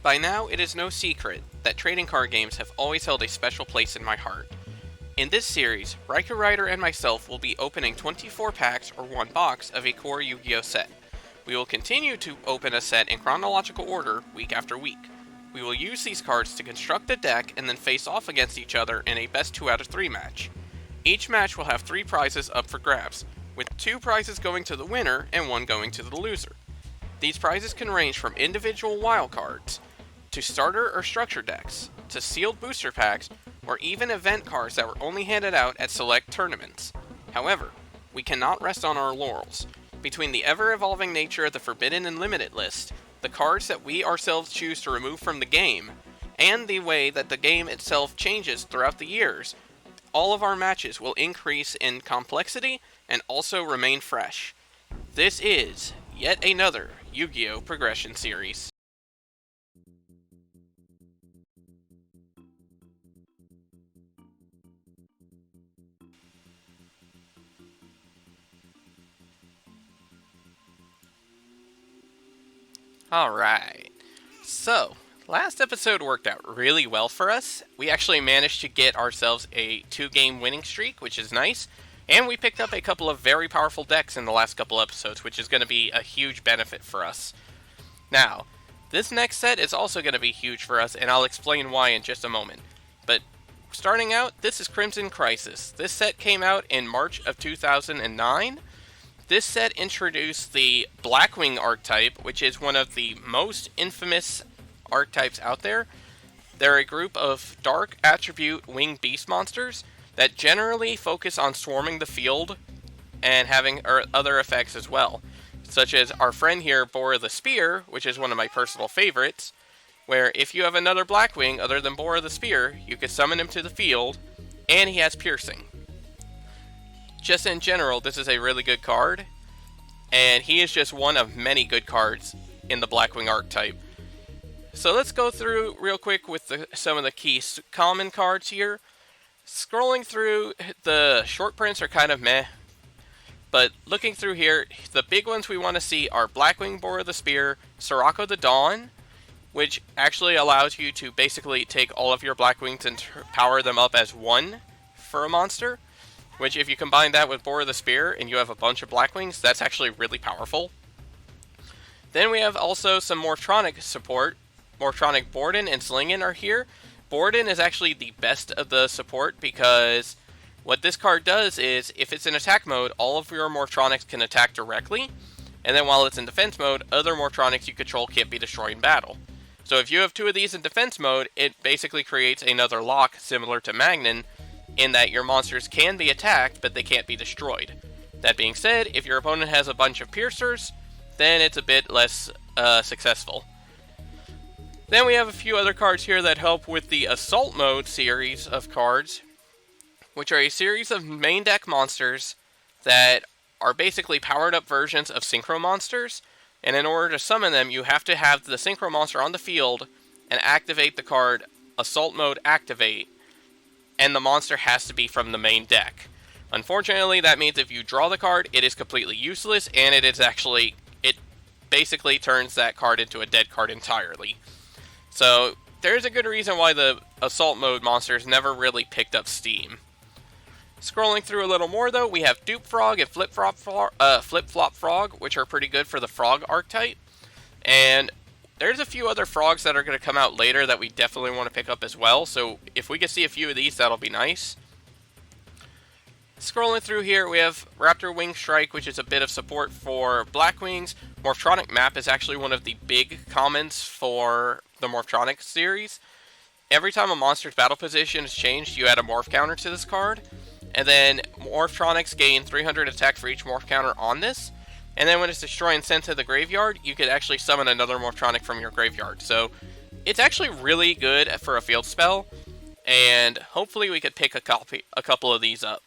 By now, it is no secret that trading card games have always held a special place in my heart. In this series, Raikourider and myself will be opening 24 packs or one box of a core Yu-Gi-Oh set. We will continue to open a set in chronological order week after week. We will use these cards to construct a deck and then face off against each other in a best 2 out of 3 match. Each match will have 3 prizes up for grabs, with 2 prizes going to the winner and 1 going to the loser. These prizes can range from individual wildcards, to starter or structure decks, to sealed booster packs, or even event cards that were only handed out at select tournaments. However, we cannot rest on our laurels. Between the ever-evolving nature of the Forbidden and Limited list, the cards that we ourselves choose to remove from the game, and the way that the game itself changes throughout the years, all of our matches will increase in complexity and also remain fresh. This is yet another Yu-Gi-Oh! Progression series. Alright, so last episode worked out really well for us. We actually managed to get ourselves a 2-game winning streak, which is nice, and we picked up a couple of very powerful decks in the last couple episodes, which is going to be a huge benefit for us. Now, this next set is also going to be huge for us, and I'll explain why in just a moment. But starting out, this is Crimson Crisis. This set came out in March of 2009. This set introduced the Blackwing archetype, which is one of the most infamous archetypes out there. They're a group of dark attribute winged beast monsters that generally focus on swarming the field and having other effects as well, such as our friend here, Bora the Spear, which is one of my personal favorites, where if you have another Blackwing other than Bora the Spear, you can summon him to the field, and he has piercing. Just in general, this is a really good card, and he is just one of many good cards in the Blackwing archetype. So let's go through real quick with some of the key common cards here. Scrolling through, the short prints are kind of meh, but looking through here, the big ones we want to see are Blackwing Bora the Spear, Sirocco the Dawn, which actually allows you to basically take all of your Blackwings and power them up as one for a monster. Which, if you combine that with Bora the Spear and you have a bunch of Blackwings, that's actually really powerful. Then we have also some Morphtronic support. Morphtronic Borden and Slingen are here. Borden is actually the best of the support because what this card does is, if it's in attack mode, all of your Morphtronics can attack directly. And then while it's in defense mode, other Morphtronics you control can't be destroyed in battle. So if you have 2 of these in defense mode, it basically creates another lock similar to Magnon, in that your monsters can be attacked, but they can't be destroyed. That being said, if your opponent has a bunch of piercers, then it's a bit less successful. Then we have a few other cards here that help with the Assault Mode series of cards, which are a series of main deck monsters that are basically powered up versions of Synchro monsters, and in order to summon them, you have to have the Synchro monster on the field and activate the card Assault Mode Activate, and the monster has to be from the main deck. Unfortunately, that means if you draw the card, it is completely useless, and it basically turns that card into a dead card entirely. So, there's a good reason why the Assault Mode monsters never really picked up steam. Scrolling through a little more though, we have Dupe Frog and Flip Flop Frog, which are pretty good for the Frog archetype. And there's a few other frogs that are going to come out later that we definitely want to pick up as well, so if we can see a few of these, that'll be nice. Scrolling through here, we have Raptor Wing Strike, which is a bit of support for Blackwings. Morphtronic Map is actually one of the big commons for the Morphtronic series. Every time a monster's battle position is changed, you add a Morph counter to this card, and then Morphtronics gain 300 attack for each Morph counter on this. And then when it's destroyed and sent to the graveyard, you could actually summon another Morphtronic from your graveyard. So it's actually really good for a field spell, and hopefully we could pick a couple of these up.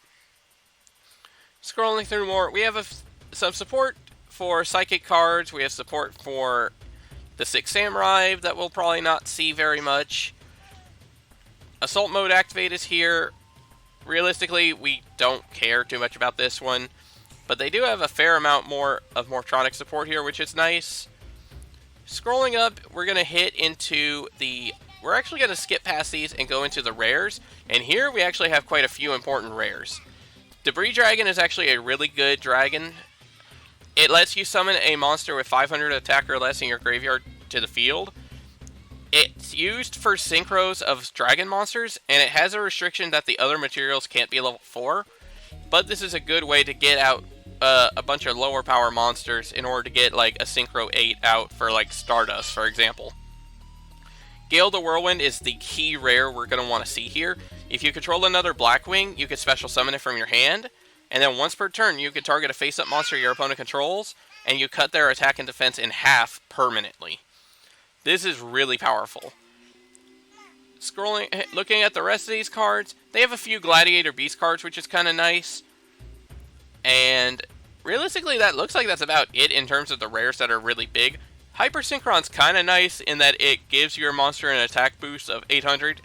Scrolling through more, we have some support for Psychic cards. We have support for the Six Samurai that we'll probably not see very much. Assault Mode Activate is here. Realistically, we don't care too much about this one. But they do have a fair amount more of Morphtronic support here, which is nice. Scrolling up, we're going to hit into the... We're actually going to skip past these and go into the rares. And here we actually have quite a few important rares. Debris Dragon is actually a really good dragon. It lets you summon a monster with 500 attack or less in your graveyard to the field. It's used for synchros of dragon monsters, and it has a restriction that the other materials can't be level 4. But this is a good way to get out a bunch of lower power monsters in order to get like a Synchro 8 out for like Stardust, for example. Gale the Whirlwind is the key rare we're going to want to see here. If you control another Blackwing, you can special summon it from your hand, and then once per turn you can target a face-up monster your opponent controls, and you cut their attack and defense in half permanently. This is really powerful. Looking at the rest of these cards, they have a few Gladiator Beast cards, which is kind of nice. And realistically, that looks like that's about it in terms of the rares that are really big. Hypersynchron's kind of nice in that it gives your monster an attack boost of 800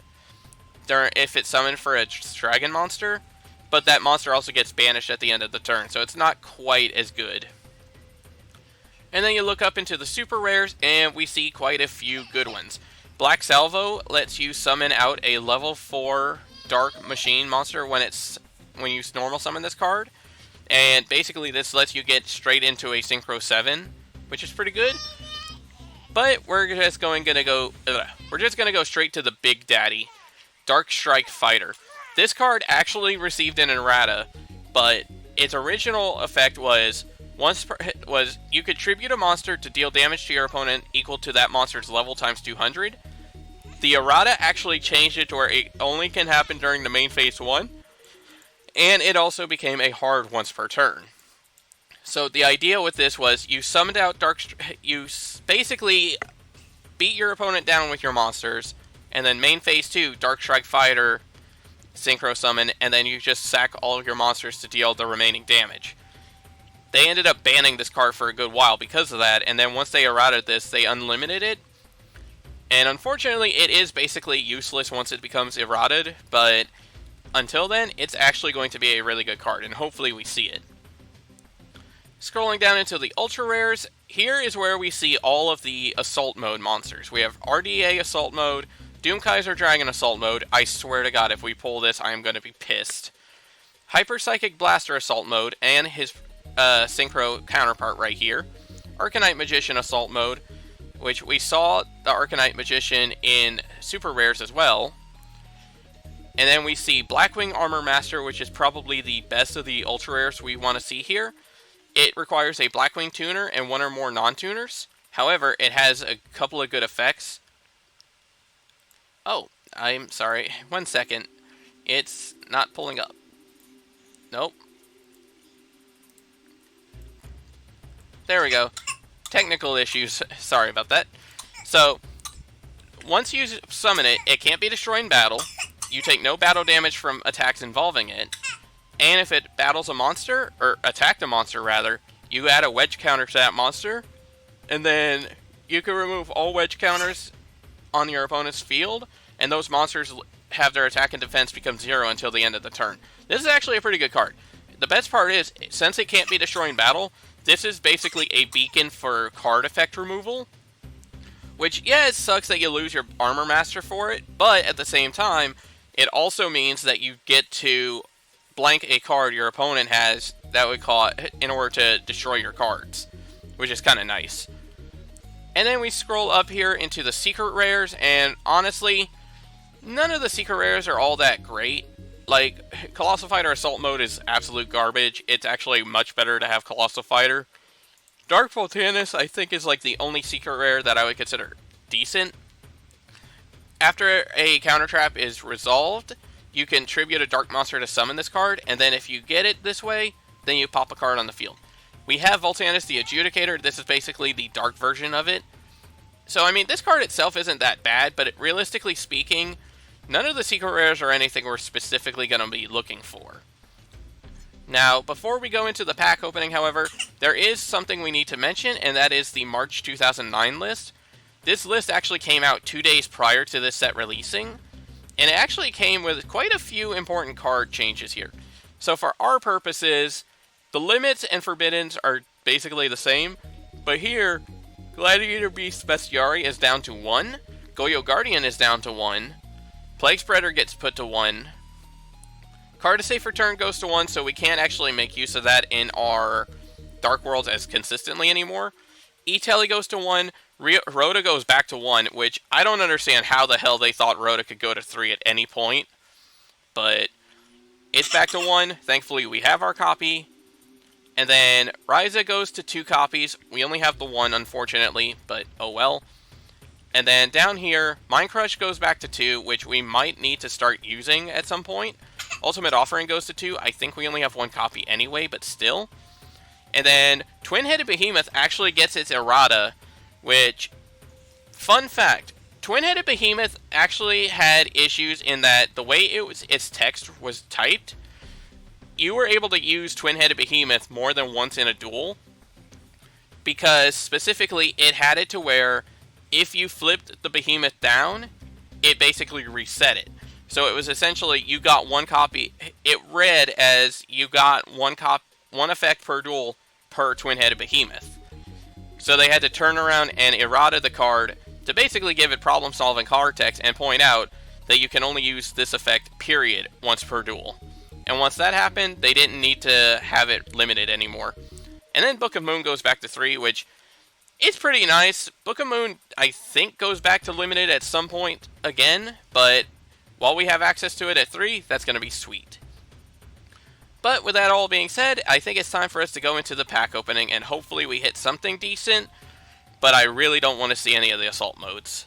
if it's summoned for a dragon monster, but that monster also gets banished at the end of the turn, so it's not quite as good. And then you look up into the super rares, and we see quite a few good ones. Black Salvo lets you summon out a level 4 Dark Machine monster when you normal summon this card. And basically this lets you get straight into a Synchro 7, which is pretty good. But we're just going to go straight to the Big Daddy, Dark Strike Fighter. This card actually received an errata, but its original effect was you could tribute a monster to deal damage to your opponent equal to that monster's level times 200. The errata actually changed it to where it only can happen during the main phase 1, and it also became a hard once per turn. So the idea with this was you summoned out you basically beat your opponent down with your monsters, and then main phase 2, Dark Strike Fighter, Synchro Summon, and then you just sack all of your monsters to deal the remaining damage. They ended up banning this card for a good while because of that, and then once they errated this, they unlimited it. And unfortunately, it is basically useless once it becomes errated, but until then, it's actually going to be a really good card, and hopefully we see it. Scrolling down into the Ultra Rares, here is where we see all of the Assault Mode monsters. We have RDA Assault Mode, Doomkaiser Dragon Assault Mode. I swear to God, if we pull this, I am going to be pissed. Hyper Psychic Blaster Assault Mode, and his Synchro counterpart right here. Arcanite Magician Assault Mode, which we saw the Arcanite Magician in Super Rares as well. And then we see Blackwing Armor Master, which is probably the best of the Ultra Rares we want to see here. It requires a Blackwing tuner and one or more non-tuners. However, it has a couple of good effects. Oh, I'm sorry. 1 second. It's not pulling up. Nope. There we go. Technical issues. Sorry about that. So, once you summon it, it can't be destroyed in battle. You take no battle damage from attacks involving it. And if it battles a monster, or attacked a monster rather, you add a wedge counter to that monster. And then you can remove all wedge counters on your opponent's field. And those monsters have their attack and defense become 0 until the end of the turn. This is actually a pretty good card. The best part is, since it can't be destroyed in battle, this is basically a beacon for card effect removal. Which, yeah, it sucks that you lose your Armor Master for it, but at the same time, it also means that you get to blank a card your opponent has that would call it in order to destroy your cards, which is kind of nice. And then we scroll up here into the secret rares, and honestly, none of the secret rares are all that great. Like, Colossal Fighter Assault Mode is absolute garbage. It's actually much better to have Colossal Fighter. Dark Voltanus, I think, is like the only secret rare that I would consider decent. After a counter trap is resolved, you can tribute a dark monster to summon this card, and then if you get it this way, then you pop a card on the field. We have Voltanus the Adjudicator. This is basically the dark version of it. So, I mean, this card itself isn't that bad, but realistically speaking, none of the secret rares are anything we're specifically going to be looking for. Now, before we go into the pack opening, however, there is something we need to mention, and that is the March 2009 list. This list actually came out 2 days prior to this set releasing, and it actually came with quite a few important card changes here. So for our purposes, the limits and forbiddens are basically the same, but here, Gladiator Beast Bestiari is down to 1. Goyo Guardian is down to 1. Plague Spreader gets put to 1. Card to Safe Return goes to 1, so we can't actually make use of that in our Dark Worlds as consistently anymore. E-Telly goes to 1. Rhoda goes back to 1, which I don't understand how the hell they thought Rhoda could go to 3 at any point. But it's back to 1. Thankfully, we have our copy. And then Ryza goes to 2 copies. We only have the 1, unfortunately, but oh well. And then down here, Mind Crush goes back to 2, which we might need to start using at some point. Ultimate Offering goes to 2. I think we only have 1 copy anyway, but still. And then Twin-Headed Behemoth actually gets its errata, which, fun fact, Twin-Headed Behemoth actually had issues in that the way its text was typed, you were able to use Twin-Headed Behemoth more than once in a duel, because specifically it had it to where if you flipped the Behemoth down, it basically reset it. So it was essentially you got 1 copy. It read as you got 1 effect per duel per Twin-Headed Behemoth. So they had to turn around and errata the card to basically give it problem-solving card text and point out that you can only use this effect, period, once per duel. And once that happened, they didn't need to have it limited anymore. And then Book of Moon goes back to 3, which is pretty nice. Book of Moon, I think, goes back to limited at some point again, but while we have access to it at 3, that's going to be sweet. But with that all being said, I think it's time for us to go into the pack opening, and hopefully we hit something decent, but I really don't want to see any of the assault modes.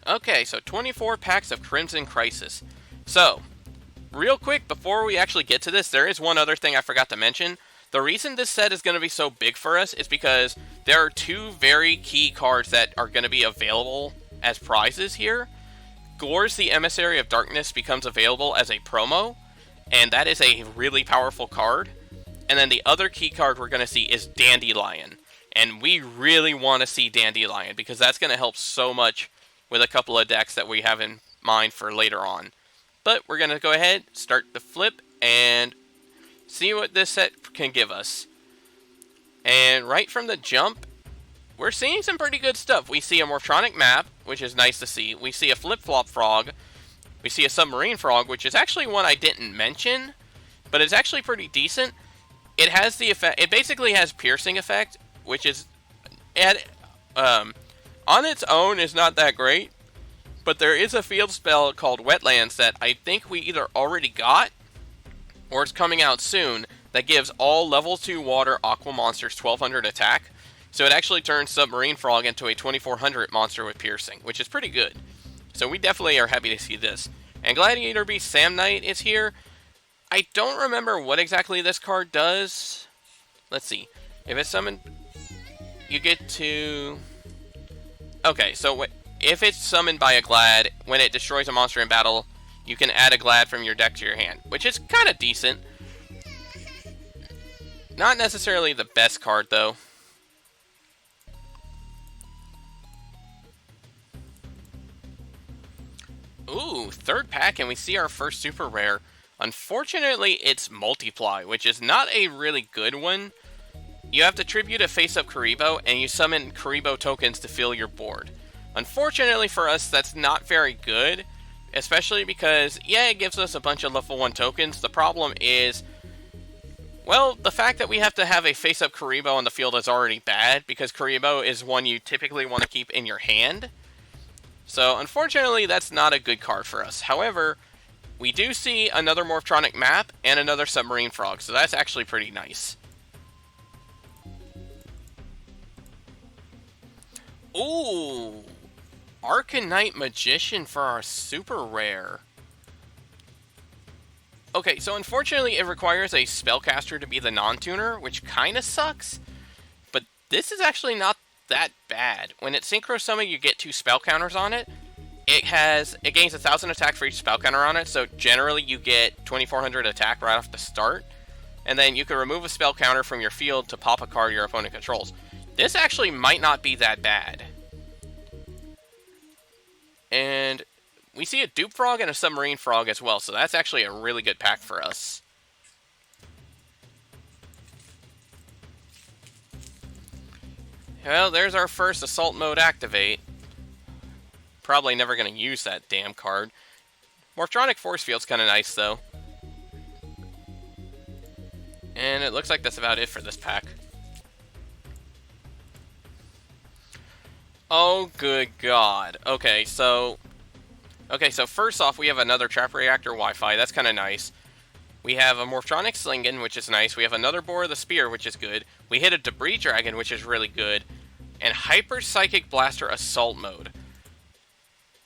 Okay, so 24 packs of Crimson Crisis. So, real quick, before we actually get to this, there is one other thing I forgot to mention. The reason this set is going to be so big for us is because there are 2 very key cards that are going to be available as prizes here. Gorz the Emissary of Darkness becomes available as a promo, and that is a really powerful card. And then the other key card we're going to see is Dandelion. And we really want to see Dandelion, because that's going to help so much with a couple of decks that we have in mind for later on. But we're going to go ahead, start the flip, and see what this set can give us. And right from the jump, we're seeing some pretty good stuff. We see a Morptronic map, which is nice to see. We see a Flip-Flop Frog. We see a Submarine Frog, which is actually one I didn't mention, but it's actually pretty decent. It has the effect. It basically has Piercing effect, which is on its own is not that great. But there is a field spell called Wetlands that I think we either already got or it's coming out soon that gives all level 2 water aqua monsters 1200 attack. So it actually turns Submarine Frog into a 2400 monster with Piercing, which is pretty good. So we definitely are happy to see this. And Gladiator Beast Sam Knight is here. I don't remember what exactly this card does. Let's see. If it's summoned, you get to... Okay, so if it's summoned by a Glad, when it destroys a monster in battle, you can add a Glad from your deck to your hand, which is kind of decent. Not necessarily the best card, though. Ooh, 3rd pack, and we see our first super rare. Unfortunately, it's Multiply, which is not a really good one. You have to tribute a face-up Kuriboh, and you summon Kuriboh tokens to fill your board. Unfortunately for us, that's not very good, especially because, yeah, it gives us a bunch of level 1 tokens. The problem is, well, the fact that we have to have a face-up Kuriboh on the field is already bad, because Kuriboh is one you typically want to keep in your hand. So, unfortunately, that's not a good card for us. However, we do see another Morptronic map and another Submarine Frog, so that's actually pretty nice. Ooh! Arcanite Magician for our super rare. Okay, so unfortunately it requires a spellcaster to be the non-tuner, which kinda sucks. But this is actually not that bad. When it's synchro summon, you get 2 spell counters on it. It gains 1000 attack for each spell counter on it, so generally you get 2400 attack right off the start. And then you can remove a spell counter from your field to pop a card your opponent controls. This actually might not be that bad. And we see a Dupe Frog and a Submarine Frog as well, so that's actually a really good pack for us. Well, there's our first assault mode activate. Probably never going to use that damn card. Morptronic Force Field's kind of nice, though. And it looks like that's about it for this pack. Oh, good God. Okay, so first off, we have another Trap Reactor Wi-Fi. That's kind of nice. We have a Morptronic Slingen, which is nice. We have another Boar of the Spear, which is good. We hit a Debris Dragon, which is really good. And Hyper Psychic Blaster Assault Mode.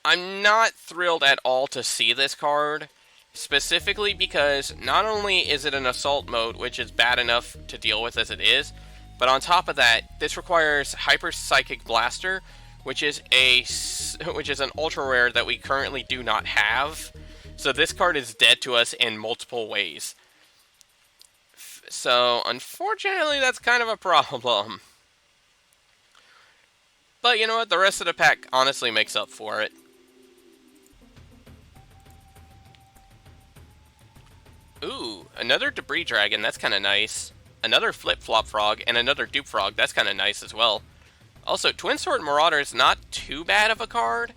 I'm not thrilled at all to see this card, specifically because not only is it an Assault Mode, which is bad enough to deal with as it is, but on top of that, this requires Hyper Psychic Blaster, which is an ultra rare that we currently do not have. So this card is dead to us in multiple ways. So unfortunately, that's kind of a problem. But you know what? The rest of the pack honestly makes up for it. Ooh, another Debris Dragon. That's kind of nice. Another Flip-Flop Frog and another Dupe Frog. That's kind of nice as well. Also, Twin Sword Marauder is not too bad of a card.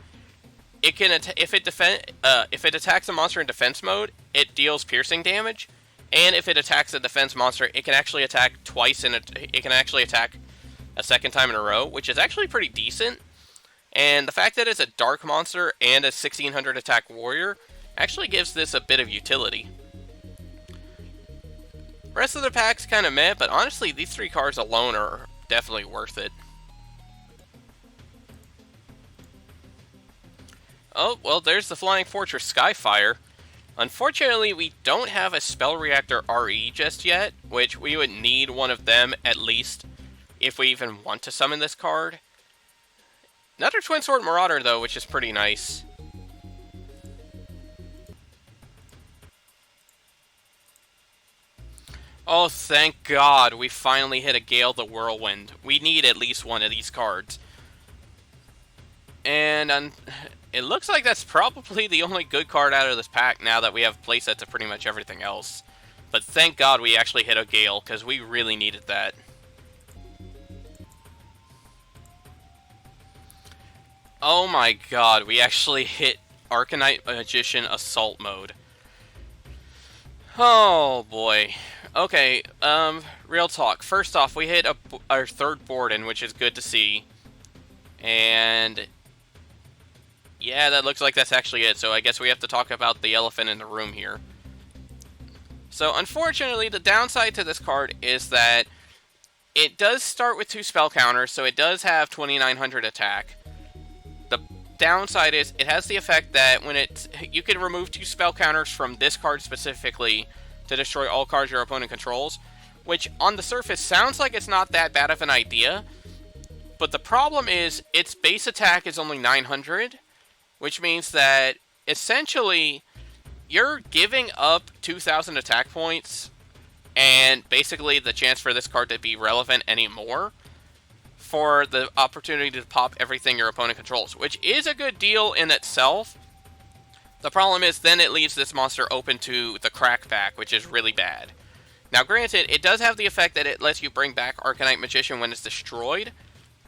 It can if it attacks a monster in defense mode, it deals piercing damage, and if it attacks a defense monster, it can actually attack twice it can actually attack a second time in a row, which is actually pretty decent. And the fact that it's a dark monster and a 1600 attack warrior actually gives this a bit of utility. Rest of the pack's kind of meh, but honestly, these three cards alone are definitely worth it. Oh, well, there's the Flying Fortress Skyfire. Unfortunately, we don't have a Spell Reactor RE just yet, which we would need one of them at least if we even want to summon this card. Another Twin Sword Marauder, though, which is pretty nice. Oh, thank God, we finally hit a Gale the Whirlwind. We need at least one of these cards. And it looks like that's probably the only good card out of this pack now that we have playsets of pretty much everything else. But thank God we actually hit a Gale, because we really needed that. Oh my God, we actually hit Archetype Magician Assault Mode. Oh boy. Okay, real talk. First off, we hit our third Borden, which is good to see. And yeah, that looks like that's actually it. So I guess we have to talk about the elephant in the room here. So unfortunately, the downside to this card is that it does start with 2 spell counters, so it does have 2900 attack. The downside is it has the effect that when you can remove 2 spell counters from this card specifically to destroy all cards your opponent controls, which on the surface sounds like it's not that bad of an idea, but the problem is its base attack is only 900, which means that essentially you're giving up 2000 attack points and basically the chance for this card to be relevant anymore for the opportunity to pop everything your opponent controls, which is a good deal in itself. The problem is then it leaves this monster open to the crack pack, which is really bad. Now granted, it does have the effect that it lets you bring back Arcanite Magician when it's destroyed,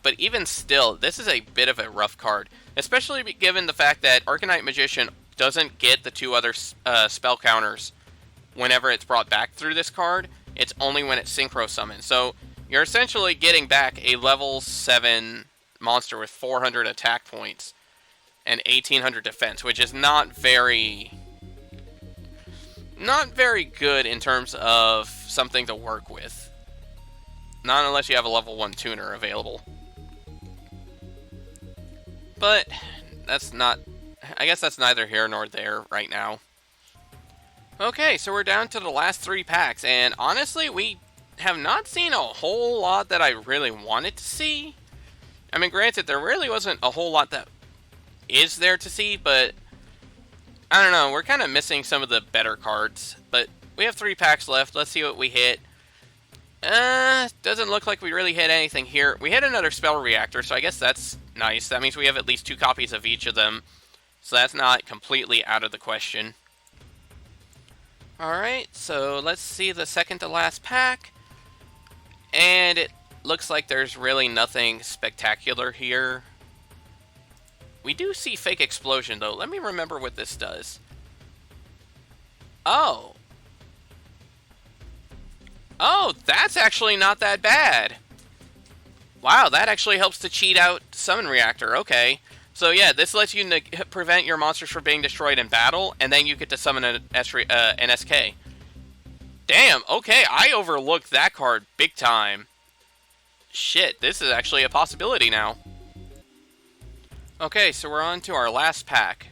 but even still, this is a bit of a rough card, especially given the fact that Arcanite Magician doesn't get the 2 other spell counters whenever it's brought back through this card. It's only when it's synchro summoned. So you're essentially getting back a level 7 monster with 400 attack points and 1800 defense, which is not very good in terms of something to work with. Not unless you have a level 1 tuner available. But I guess that's neither here nor there right now. Okay, so we're down to the last 3 packs, and honestly, we have not seen a whole lot that I really wanted to see. I mean, granted, there really wasn't a whole lot that is there to see, but I don't know, we're kind of missing some of the better cards. But we have 3 packs left. Let's see what we hit. Doesn't look like we really hit anything here. We hit another Spell Reactor, so I guess that's nice. That means we have at least 2 copies of each of them, so that's not completely out of the question. Alright, so let's see the second to last pack. And it looks like there's really nothing spectacular here. We do see fake explosion, though. Let me remember what this does. Oh. Oh, that's actually not that bad. Wow, that actually helps to cheat out Summon Reactor. Okay. So yeah, this lets you prevent your monsters from being destroyed in battle, and then you get to summon an SK. Damn, okay, I overlooked that card big time. Shit, this is actually a possibility now. Okay, so we're on to our last pack.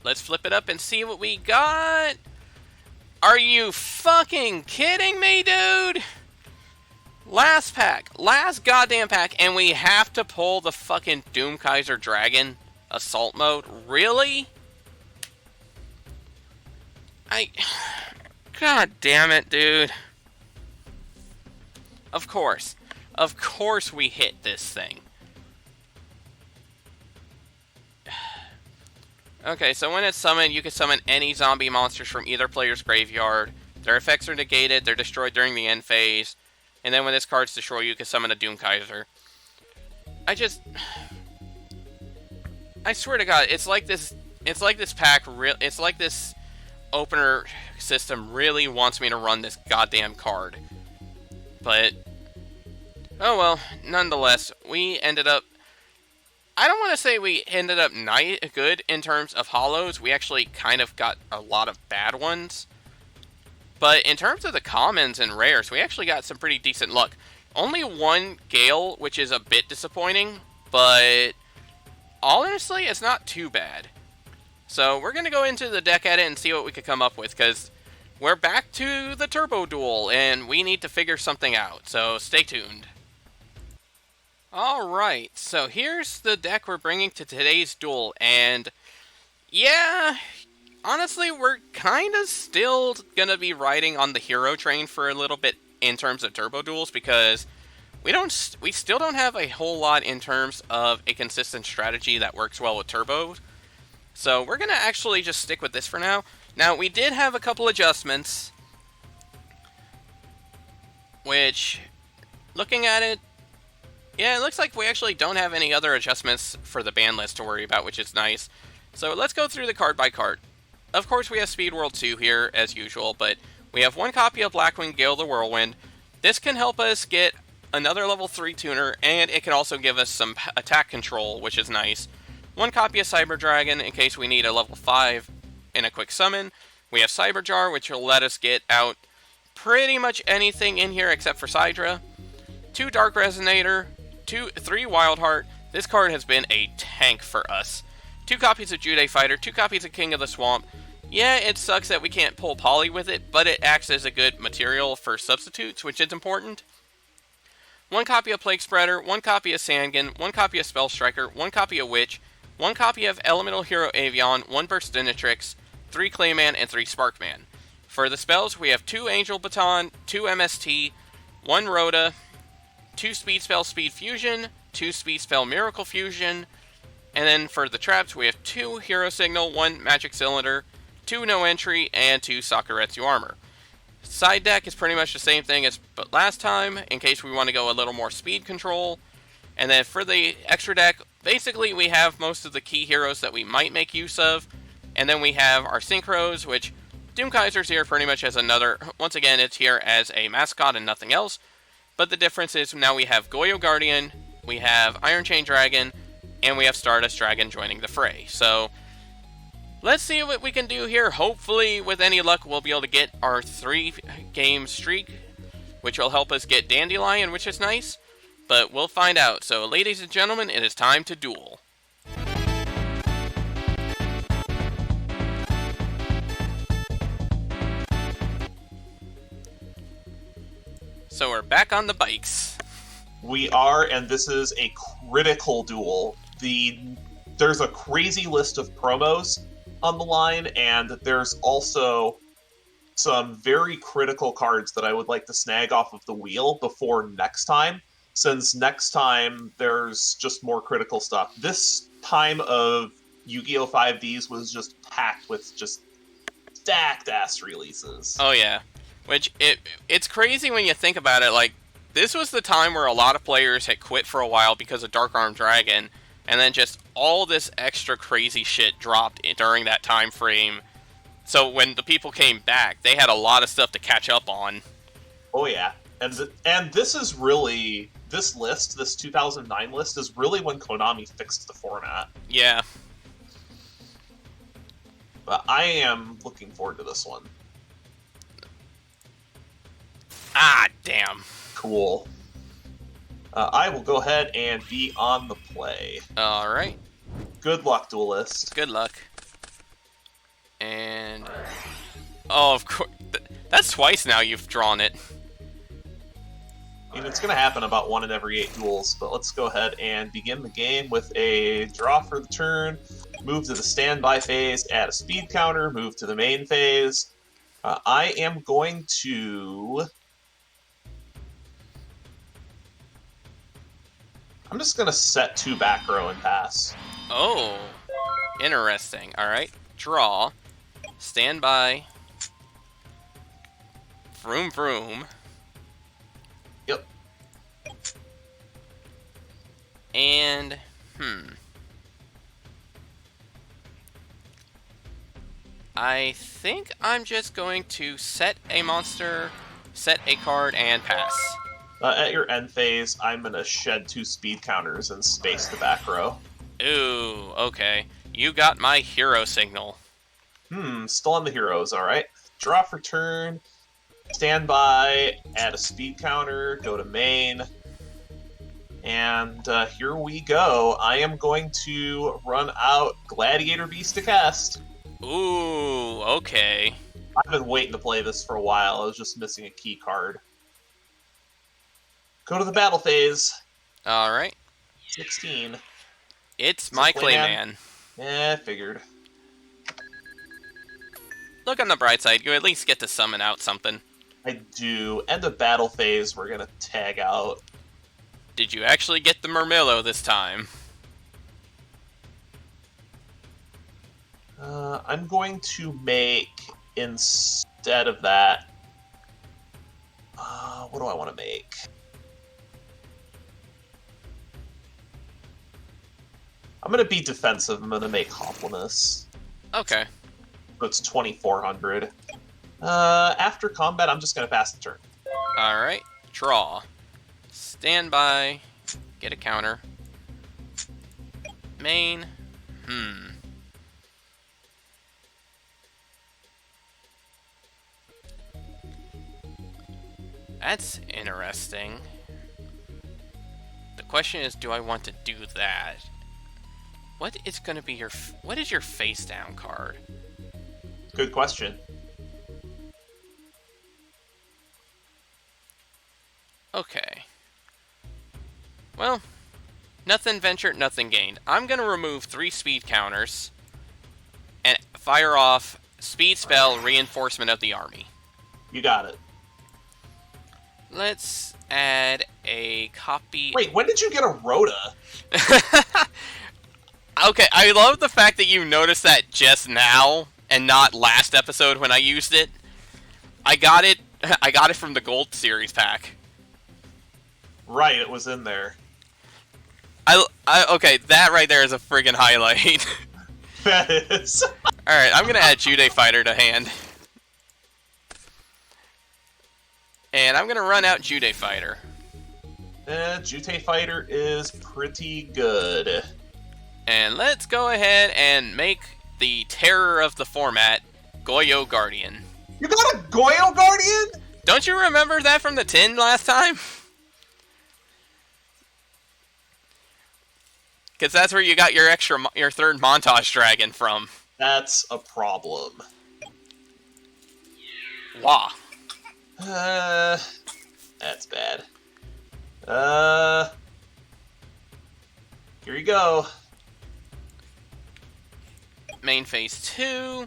Let's flip it up and see what we got. Are you fucking kidding me, dude? Last pack. Last goddamn pack, and we have to pull the fucking Doomkaiser Dragon Assault Mode? Really? God damn it, dude. Of course. Of course we hit this thing. Okay, so when it's summoned, you can summon any zombie monsters from either player's graveyard. Their effects are negated, they're destroyed during the end phase. And then when this card's destroyed, you can summon a Doomkaiser. I swear to God, it's like this pack, it's like this opener system really wants me to run this goddamn card. But, oh well, nonetheless, we ended up, I don't want to say we ended up good in terms of holos. We actually kind of got a lot of bad ones. But in terms of the commons and rares, we actually got some pretty decent luck. Only one Gale, which is a bit disappointing, but honestly, it's not too bad. So we're going to go into the deck edit and see what we could come up with, because we're back to the Turbo Duel, and we need to figure something out, so stay tuned. Alright, so here's the deck we're bringing to today's duel, and yeah, honestly, we're kind of still going to be riding on the hero train for a little bit in terms of turbo duels, because we still don't have a whole lot in terms of a consistent strategy that works well with turbos. So we're going to actually just stick with this for now. Now, we did have a couple adjustments, which, looking at it, yeah, it looks like we actually don't have any other adjustments for the ban list to worry about, which is nice. So let's go through the card by card. Of course, we have Speed World 2 here, as usual, but we have one copy of Blackwing Gale the Whirlwind. This can help us get another level 3 tuner, and it can also give us some attack control, which is nice. One copy of Cyber Dragon, in case we need a level 5 in a quick summon. We have Cyber Jar, which will let us get out pretty much anything in here except for Sidra. 2 Dark Resonator, 3 Wild Heart. This card has been a tank for us. 2 copies of Jude Fighter, 2 copies of King of the Swamp. Yeah, it sucks that we can't pull Poly with it, but it acts as a good material for substitutes, which is important. 1 copy of Plague Spreader, 1 copy of Sangan, 1 copy of Spell Striker, 1 copy of Witch, 1 copy of Elemental Hero Avion, 1 Burstinatrix, 3 Clayman, and 3 Sparkman. For the spells, we have 2 Angel Baton, 2 MST, 1 Rhoda, 2 Speed Spell Speed Fusion, 2 Speed Spell Miracle Fusion, and then for the traps, we have 2 Hero Signal, 1 Magic Cylinder, 2 No Entry, and 2 Sakuretsu Armor. Side deck is pretty much the same thing as but last time, in case we want to go a little more speed control. And then for the extra deck, basically we have most of the key heroes that we might make use of. And then we have our Synchros, which Doomkaiser's here pretty much as another, once again, it's here as a mascot and nothing else. But the difference is now we have Goyo Guardian, we have Iron Chain Dragon, and we have Stardust Dragon joining the fray. So let's see what we can do here. Hopefully, with any luck, we'll be able to get our 3-game streak, which will help us get Dandelion, which is nice. But we'll find out. So, ladies and gentlemen, it is time to duel. So we're back on the bikes. We are, and this is a critical duel. There's a crazy list of promos on the line, and there's also some very critical cards that I would like to snag off of the wheel before next time, since next time there's just more critical stuff. This time of Yu-Gi-Oh! 5Ds was just packed with just stacked ass releases. Oh yeah. Which, it's crazy when you think about it, like, this was the time where a lot of players had quit for a while because of Dark Armed Dragon, and then just all this extra crazy shit dropped during that time frame. So when the people came back, they had a lot of stuff to catch up on. Oh yeah, and this is really this list, this 2009 list, is really when Konami fixed the format. Yeah. But I am looking forward to this one. Ah, damn. Cool. I will go ahead and be on the play. Alright. Good luck, duelist. Good luck. And... oh, of course. That's twice now you've drawn it. I mean, it's going to happen about 1 in every 8 duels, but let's go ahead and begin the game with a draw for the turn, move to the standby phase, add a speed counter, move to the main phase. I am going to... I'm just going to set 2 back row and pass. Oh, interesting. Alright, draw, standby, vroom vroom. Yep. And, I think I'm just going to set a monster, set a card, and pass. At your end phase, I'm going to shed 2 speed counters and space the back row. Ooh, okay. You got my hero signal. Still on the heroes, alright. Draw for turn, standby, add a speed counter, go to main. And here we go. I am going to run out Gladiator Beast to cast. Ooh, okay. I've been waiting to play this for a while. I was just missing a key card. Go to the battle phase. Alright. 16. It's my Clayman. Figured. Look on the bright side, you at least get to summon out something. I do. End of battle phase, we're going to tag out. Did you actually get the Murmillo this time? I'm going to make, instead of that... what do I want to make? I'm going to be defensive. I'm going to make Hoploness. Okay. So it's 2,400. After combat, I'm just going to pass the turn. Alright. Draw. Standby. Get a counter. Main. That's interesting. The question is, do I want to do that? What is going to be your... what is your face down card? Good question. Okay. Well, nothing ventured, nothing gained. I'm going to remove 3 speed counters and fire off Speed Spell Reinforcement of the Army. You got it. Let's add a copy... Wait, when did you get a Rhoda? Okay, I love the fact that you noticed that just now and not last episode when I used it. I got it from the Gold Series pack. Right, it was in there. Okay, that right there is a friggin' highlight. That is. Alright, I'm gonna add Jude Fighter to hand. And I'm gonna run out Jude Fighter. Jute Fighter is pretty good. And let's go ahead and make the terror of the format, Goyo Guardian. You got a Goyo Guardian? Don't you remember that from the tin last time? Because that's where you got your third montage dragon from. That's a problem. Wah. That's bad. Here you go. Main phase 2.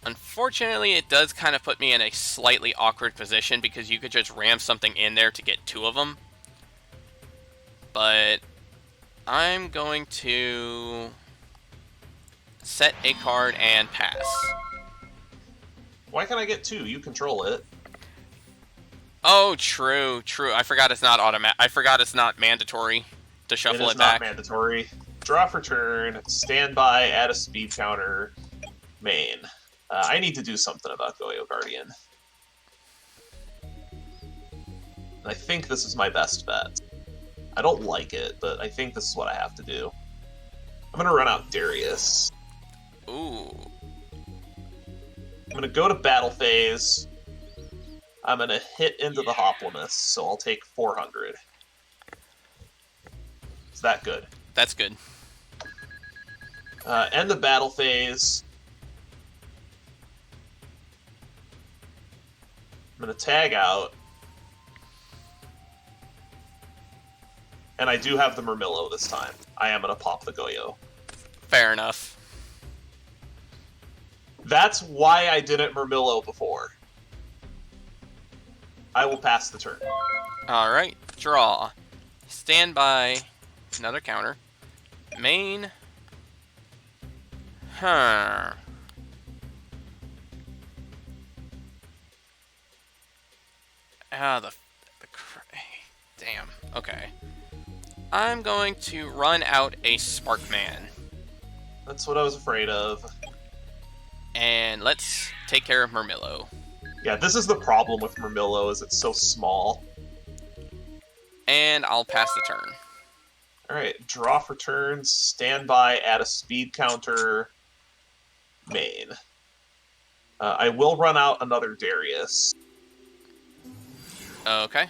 Unfortunately, it does kind of put me in a slightly awkward position because you could just ram something in there to get 2 of them. But I'm going to set a card and pass. Why can't I get 2? You control it. Oh, true, true. I forgot it's not automatic. I forgot it's not mandatory to It shuffle is it not back. mandatory. Draw for turn, stand by, add a speed counter, main. I need to do something about Goyo Guardian. And I think this is my best bet. I don't like it, but I think this is what I have to do. I'm going to run out Darius. Ooh. I'm going to go to battle phase. I'm going to hit into the Hoplomous, so I'll take 400. Is that good? That's good. End the battle phase. I'm going to tag out. And I do have the Murmillo this time. I am going to pop the Goyo. Fair enough. That's why I didn't Murmillo before. I will pass the turn. Alright, draw. Stand by. Another counter. Main. Huh. Ah, damn. Okay. I'm going to run out a Sparkman. That's what I was afraid of. And let's take care of Murmillo. Yeah, this is the problem with Murmillo, is it's so small. And I'll pass the turn. Alright, draw for turns, stand by, add a speed counter, main. I will run out another Darius. Okay.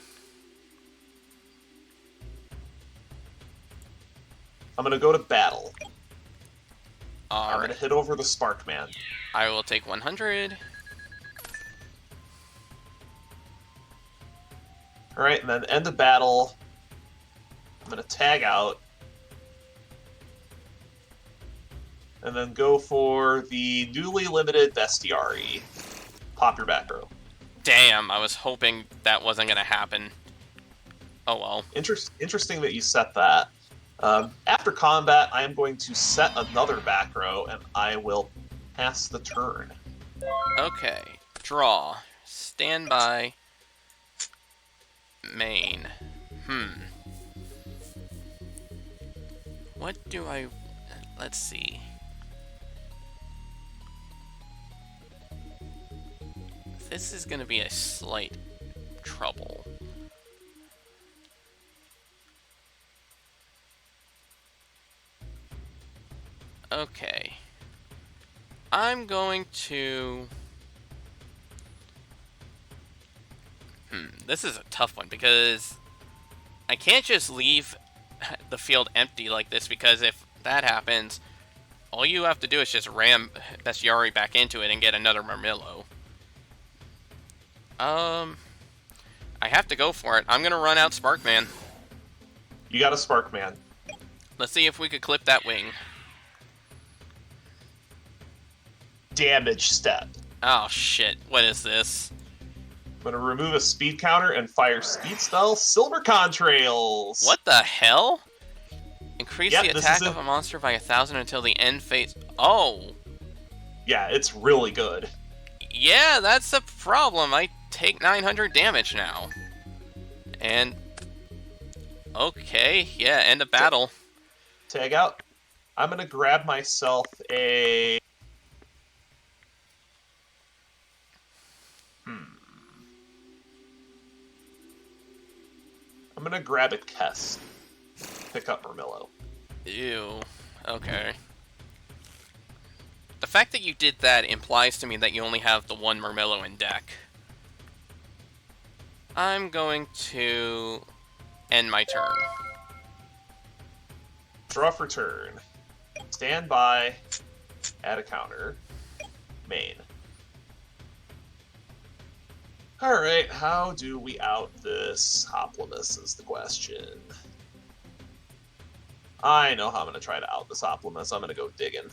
I'm going to go to battle. I'm going Alright. to hit over the Sparkman. I will take 100. Alright, and then end of battle. I'm going to tag out. And then go for the newly limited Bestiari. Pop your back row. Damn, I was hoping that wasn't going to happen. Oh well. Interesting that you set that. After combat, I am going to set another back row, and I will pass the turn. Okay. Draw. Stand by. Main. What do I... Let's see. This is going to be a slight trouble. Okay. I'm going to... This is a tough one because I can't just leave the field empty like this, because if that happens, all you have to do is just ram Bestiari back into it and get another Murmillo. I have to go for it. I'm going to run out Sparkman. You got a Sparkman. Let's see if we could clip that wing. Damage step. Oh shit, what is this? I'm going to remove a speed counter and fire speed spell, Silver Contrails. What the hell? Increase Yep, the attack of a monster by 1,000 until the end phase. Oh! Yeah, it's really good. Yeah, that's the problem. I take 900 damage now. And... Okay, yeah, end of battle. Tag out. I'm going to grab myself a... I'm going to grab a Kess. Pick up Murmillo. Ew. Okay. The fact that you did that implies to me that you only have the one Murmillo in deck. I'm going to end my turn. Draw for turn. Stand by. Add a counter. Main. Alright, how do we out this Hoplomous is the question. I know how I'm going to try to out this Hoplomous. I'm going to go digging.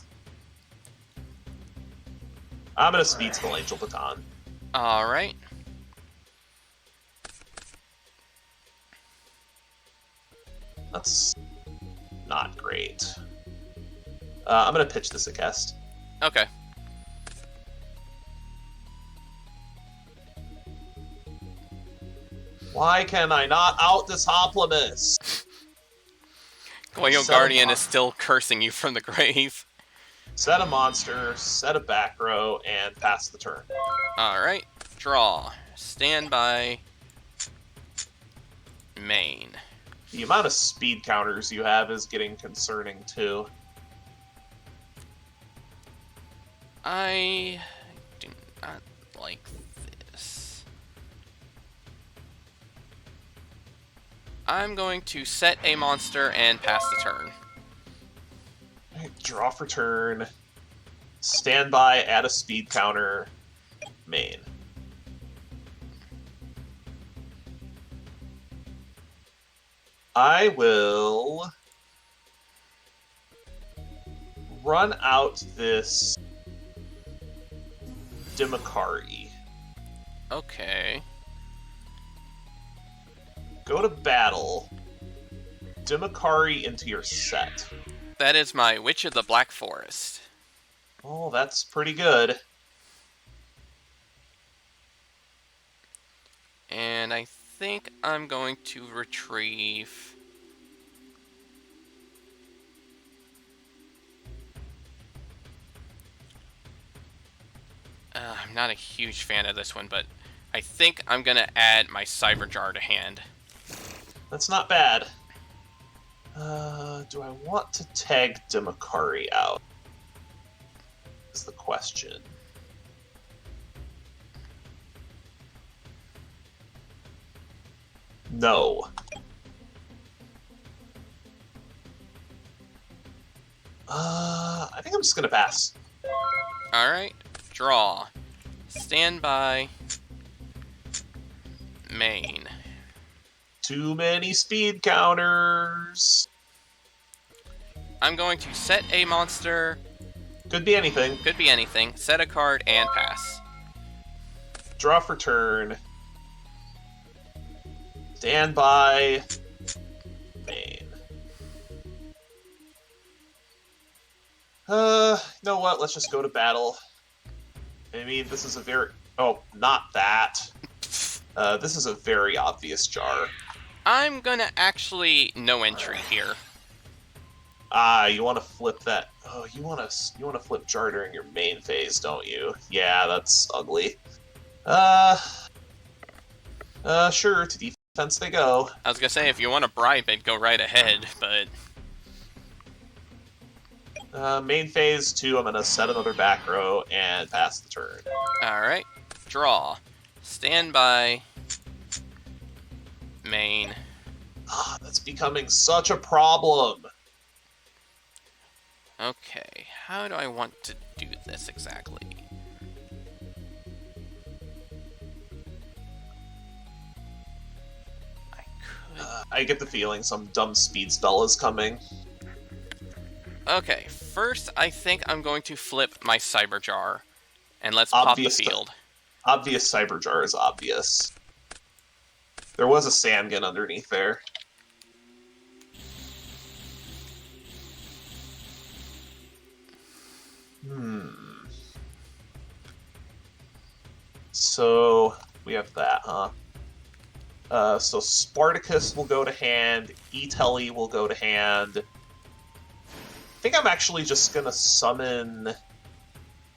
I'm going to speed spell Angel Baton. Alright. That's not great. I'm going to pitch this at Kest. Okay. Why can I not out this Hoplimus? Goyo Guardian is still cursing you from the grave. Set a monster, set a back row, and pass the turn. Alright, draw. Stand by. Main. The amount of speed counters you have is getting concerning, too. I do not like this. I'm going to set a monster and pass the turn. Right, draw for turn. Stand by, add a speed counter. Main. I will run out this Dimakari. Okay. Go to battle. Dimakari into your set. That is my Witch of the Black Forest. Oh, that's pretty good. And I think I'm going to retrieve... I'm not a huge fan of this one, but I think I'm going to add my Cyber Jar to hand. That's not bad. Do I want to tag Dimakari out? Is the question. No. I think I'm just gonna pass. Alright, draw. Stand by. Main. Too many speed counters. I'm going to set a monster. Could be anything. Could be anything. Set a card and pass. Draw for turn. Stand by. Main. You know what? Let's just go to battle. I mean, this is a very... Oh, not that. This is a very obvious jar. I'm gonna actually no entry here. You want to flip that? Oh, you want to flip jar during your main phase, don't you? Yeah, that's ugly. Sure. To defense they go. I was gonna say, if you want to bribe it, go right ahead, but... Main phase 2, I'm gonna set another back row and pass the turn. Alright. Draw. Stand by. Main. Ah, that's becoming such a problem. Okay, how do I want to do this exactly? I could... I get the feeling some dumb speed spell is coming. Okay, first I think I'm going to flip my Cyber Jar, and let's Obvious pop the field. Obvious Cyber Jar is obvious. There was a Sandgun underneath there. So, we have that, huh? So Spartacus will go to hand, E-Telly will go to hand. I think I'm actually just gonna summon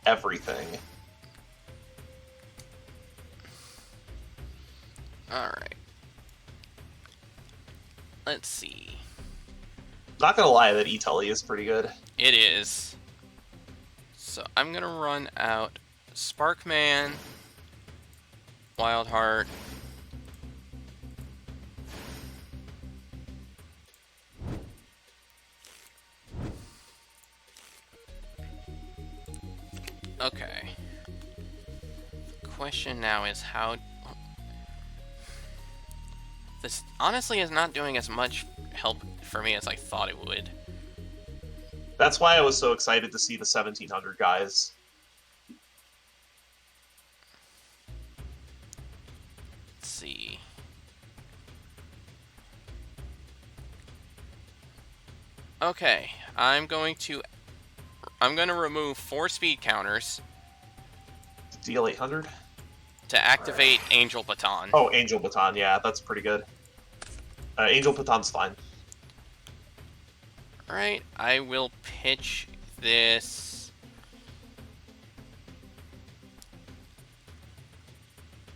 everything. Alright. Let's see. Not gonna lie, that E-Telly is pretty good. It is. So I'm gonna run out Sparkman, Wildheart, okay. The question now is how... This honestly is not doing as much help for me as I thought it would. That's why I was so excited to see the 1700 guys. Let's see. Okay, I'm going to remove 4 speed counters. Deal 800? to activate Angel Baton. Oh, Angel Baton, yeah, that's pretty good. Angel Baton's fine. Alright, I will pitch this.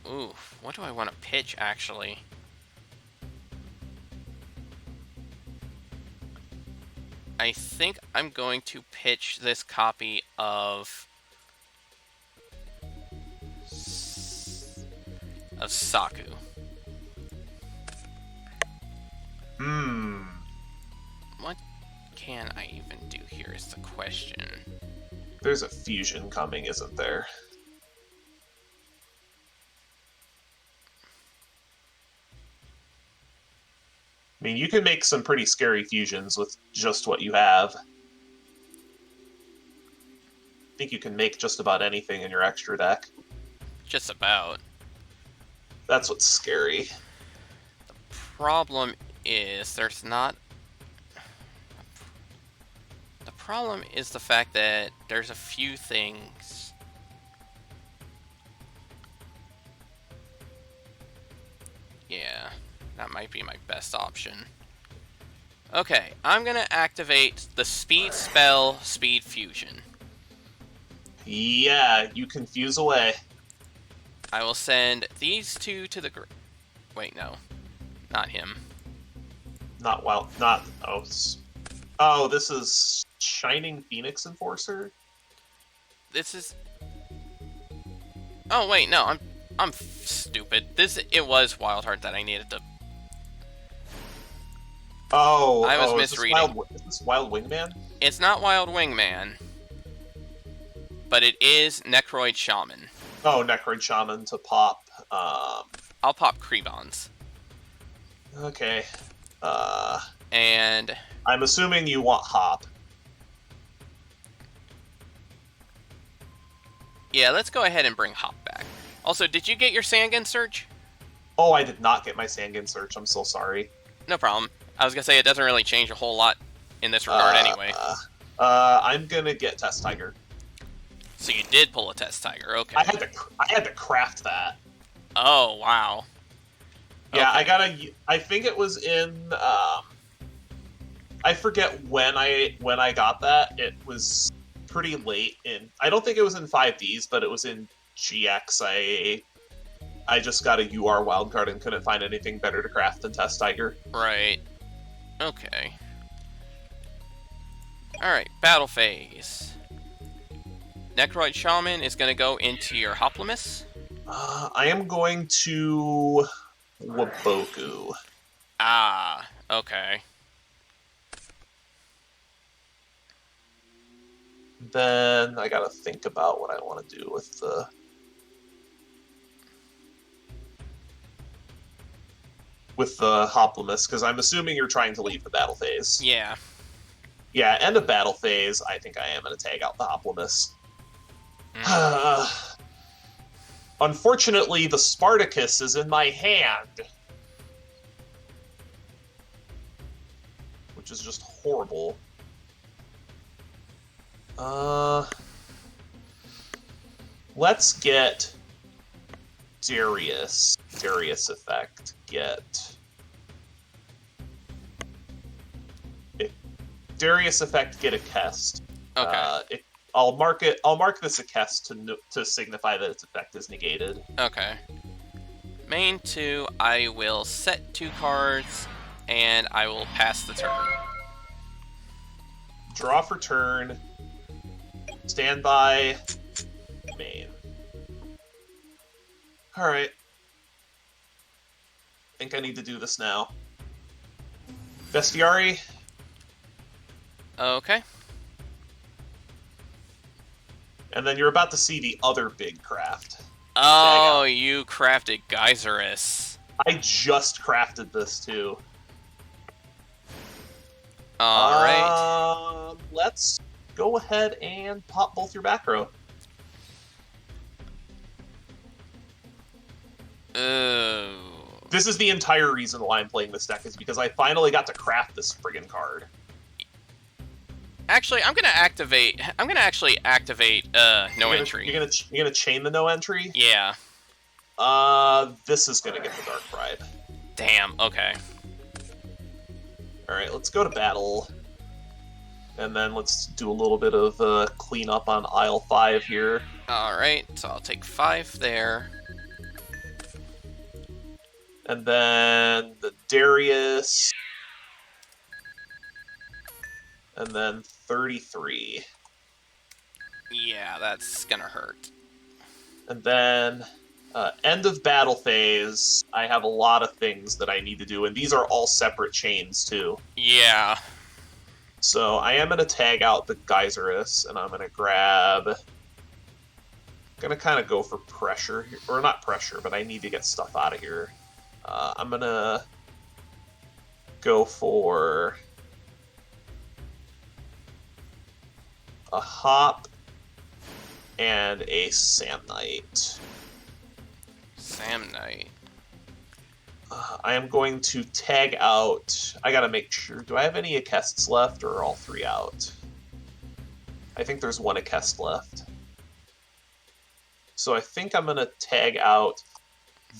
Ooh, what do I want to pitch, actually? I think I'm going to pitch this copy of Saku. What can I even do here is the question. There's a fusion coming, isn't there? I mean, you can make some pretty scary fusions with just what you have. I think you can make just about anything in your extra deck. Just about. That's what's scary. The problem is there's not... The problem is the fact that there's a few things... Yeah, that might be my best option. Okay, I'm gonna activate the speed spell, Speed Fusion. Yeah, you can fuse away. I will send these two to the... Wait, no. Not him. Not wild. Not. Oh. Oh, this is Shining Phoenix Enforcer? This is... Oh, wait, no, I'm stupid. It was Wildheart that I needed to... Oh, I was misreading. Is this Wild Wingman? It's not Wild Wingman, but it is Necroid Shaman. Oh, Necroid Shaman to pop. I'll pop Krebons. Okay. And... I'm assuming you want Hop. Yeah, let's go ahead and bring Hop back. Also, did you get your Sangan Search? Oh, I did not get my Sangan Search. I'm so sorry. No problem. I was gonna say it doesn't really change a whole lot in this regard anyway. I'm gonna get Test Tiger. So you did pull a Test Tiger, okay. I had to craft that. Oh, wow. Yeah, Okay. I think it was in I forget when I got that. It was pretty late in... I don't think it was in 5Ds, but it was in GX. I just got a UR wildcard and couldn't find anything better to craft than Test Tiger. Right. Okay. Alright, battle phase. Necroid Shaman is going to go into your Hoplimus. I am going to Waboku. Ah, okay. Then I gotta think about what I want to do with the Hoplimus, because I'm assuming you're trying to leave the battle phase. Yeah. Yeah, end of battle phase, I think I am going to tag out the Hoplimus. Unfortunately, the Spartacus is in my hand. Which is just horrible. Let's get Darius. Darius effect. Darius effect. Get a Kest. Okay. I'll mark this a Kest to signify that its effect is negated. Okay. Main 2, I will set 2 cards, and I will pass the turn. Draw for turn. Standby. Main. Alright. I think I need to do this now. Bestiari. Okay. And then you're about to see the other big craft. Oh, you crafted Geyserus. I just crafted this too. Alright. Let's go ahead and pop both your back row. Ooh. This is the entire reason why I'm playing this deck, is because I finally got to craft this friggin' card. Actually, I'm gonna actually activate no entry. You're gonna chain the no entry? Yeah. This is gonna get the Dark Pride. Damn, okay. Alright, let's go to battle. And then let's do a little bit of cleanup on aisle 5 here. Alright, so I'll take 5 there. And then the Darius. And then 33. Yeah, that's gonna hurt. And then end of battle phase, I have a lot of things that I need to do, and these are all separate chains too. Yeah. So I am going to tag out the Geyserus, and I'm going to grab... going to kind of go for pressure, or not pressure, but I need to get stuff out of here. I'm going to go for a Hop and a Samnite. Samnite. I am going to tag out... I gotta make sure... Do I have any Aquests left, or are all 3 out? I think there's 1 Aquest left. So I think I'm gonna tag out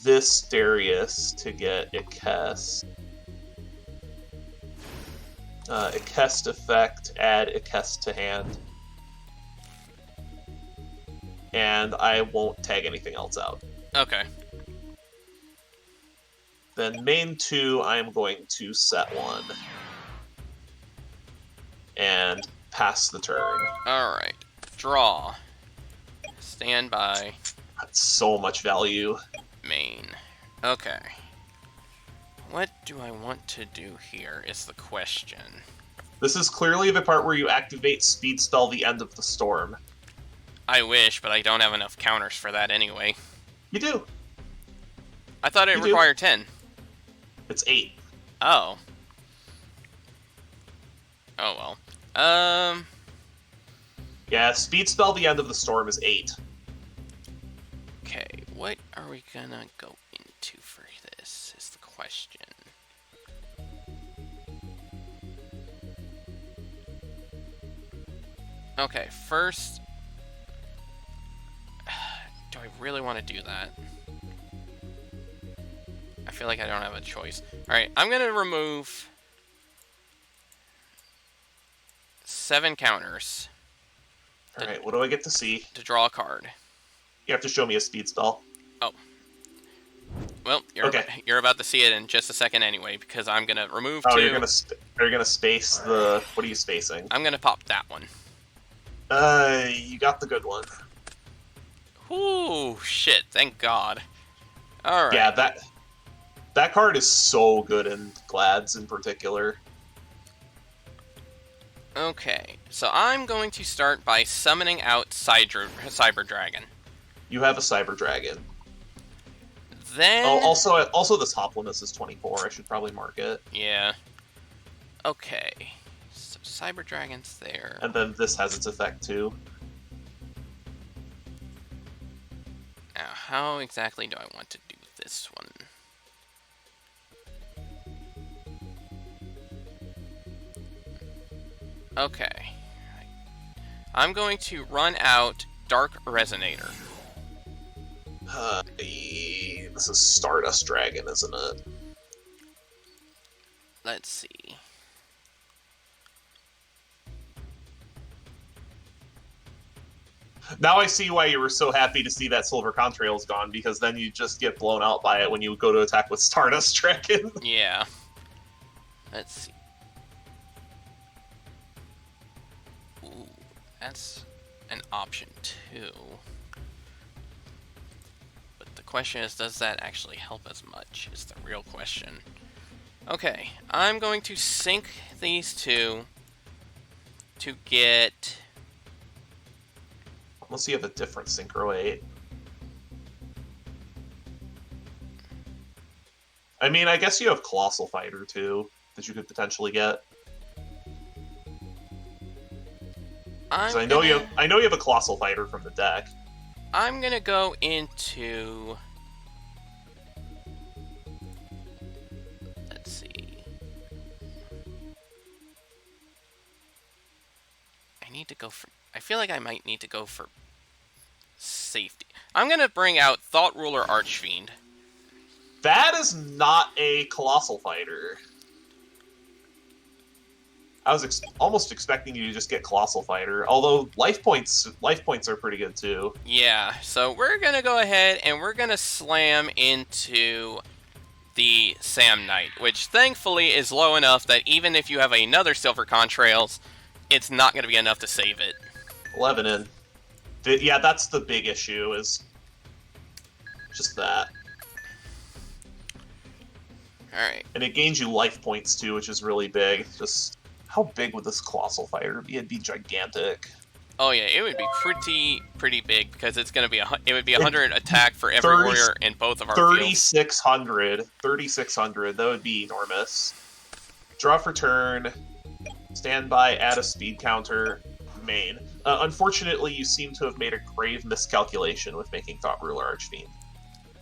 this Darius to get Aquest. Aquest effect, add Aquest to hand. And I won't tag anything else out. Okay. Then main 2, I'm going to set 1. And pass the turn. Alright. Draw. Stand by. That's so much value. Main. Okay. What do I want to do here is the question. This is clearly the part where you activate Speed Spell the End of the Storm. I wish, but I don't have enough counters for that anyway. You do. I thought it required 10. It's 8. Oh. Oh well. Yeah, Speed Spell the End of the Storm is 8. Okay, what are we gonna go into for this is the question. Okay, first... Do I really want to do that? I feel like I don't have a choice. Alright, I'm gonna remove 7 counters. Alright, what do I get to see? To draw a card. You have to show me a Speed Spell. Oh. Well, you're about to see it in just a second anyway, because I'm gonna remove 2. You're gonna space the... What are you spacing? I'm gonna pop that one. You got the good one. Ooh, shit, thank God. Alright. Yeah, that card is so good in Glads in particular. Okay, so I'm going to start by summoning out Cyber Dragon. You have a Cyber Dragon. Then... Oh, also this Hopliness is 24. I should probably mark it. Yeah. Okay. So Cyber Dragon's there. And then this has its effect too. Now, how exactly do I want to do this one? Okay. I'm going to run out Dark Resonator. This is Stardust Dragon, isn't it? Let's see. Now I see why you were so happy to see that Silver Contrail's gone, because then you just get blown out by it when you go to attack with Stardust Dragon. Yeah. Let's see. Ooh, that's an option too. But the question is, does that actually help as much, is the real question. Okay, I'm going to sync these two to get... Unless you have a different Synchro 8. I mean, I guess you have Colossal Fighter too, that you could potentially get. I know you have a Colossal Fighter from the deck. I'm gonna go into... Let's see. I need to go for... I feel like I might need to go for safety. I'm going to bring out Thought Ruler Archfiend. That is not a Colossal Fighter. I was almost expecting you to just get Colossal Fighter, although life points are pretty good too. Yeah, so we're going to go ahead and we're going to slam into the Sam Knight, which thankfully is low enough that even if you have another Silver Contrails, it's not going to be enough to save it. 11 in. Yeah, that's the big issue, is just that. Alright. And it gains you life points too, which is really big. Just how big would this Colossal Fighter be? It'd be gigantic. Oh yeah, it would be pretty big because it's going to be it would be 100 attack for every warrior in both of our 3,600. 3,600. That would be enormous. Draw for turn. Stand by. Add a speed counter. Main. Unfortunately, you seem to have made a grave miscalculation with making Thought Ruler Archfiend.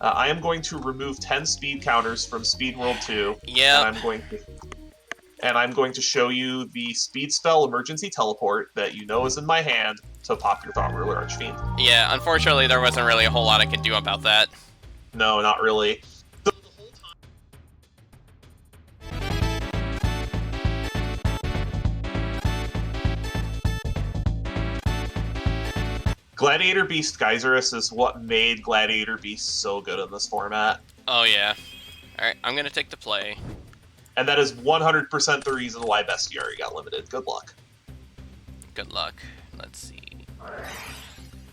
I am going to remove 10 speed counters from Speed World 2. Yeah. And I'm going to show you the speed spell Emergency Teleport that you know is in my hand to pop your Thought Ruler Archfiend. Yeah, unfortunately there wasn't really a whole lot I could do about that. No, not really. Gladiator Beast Geyserus is what made Gladiator Beast so good in this format. Oh yeah. Alright, I'm going to take the play. And that is 100% the reason why Bestiary got limited. Good luck. Good luck. Let's see.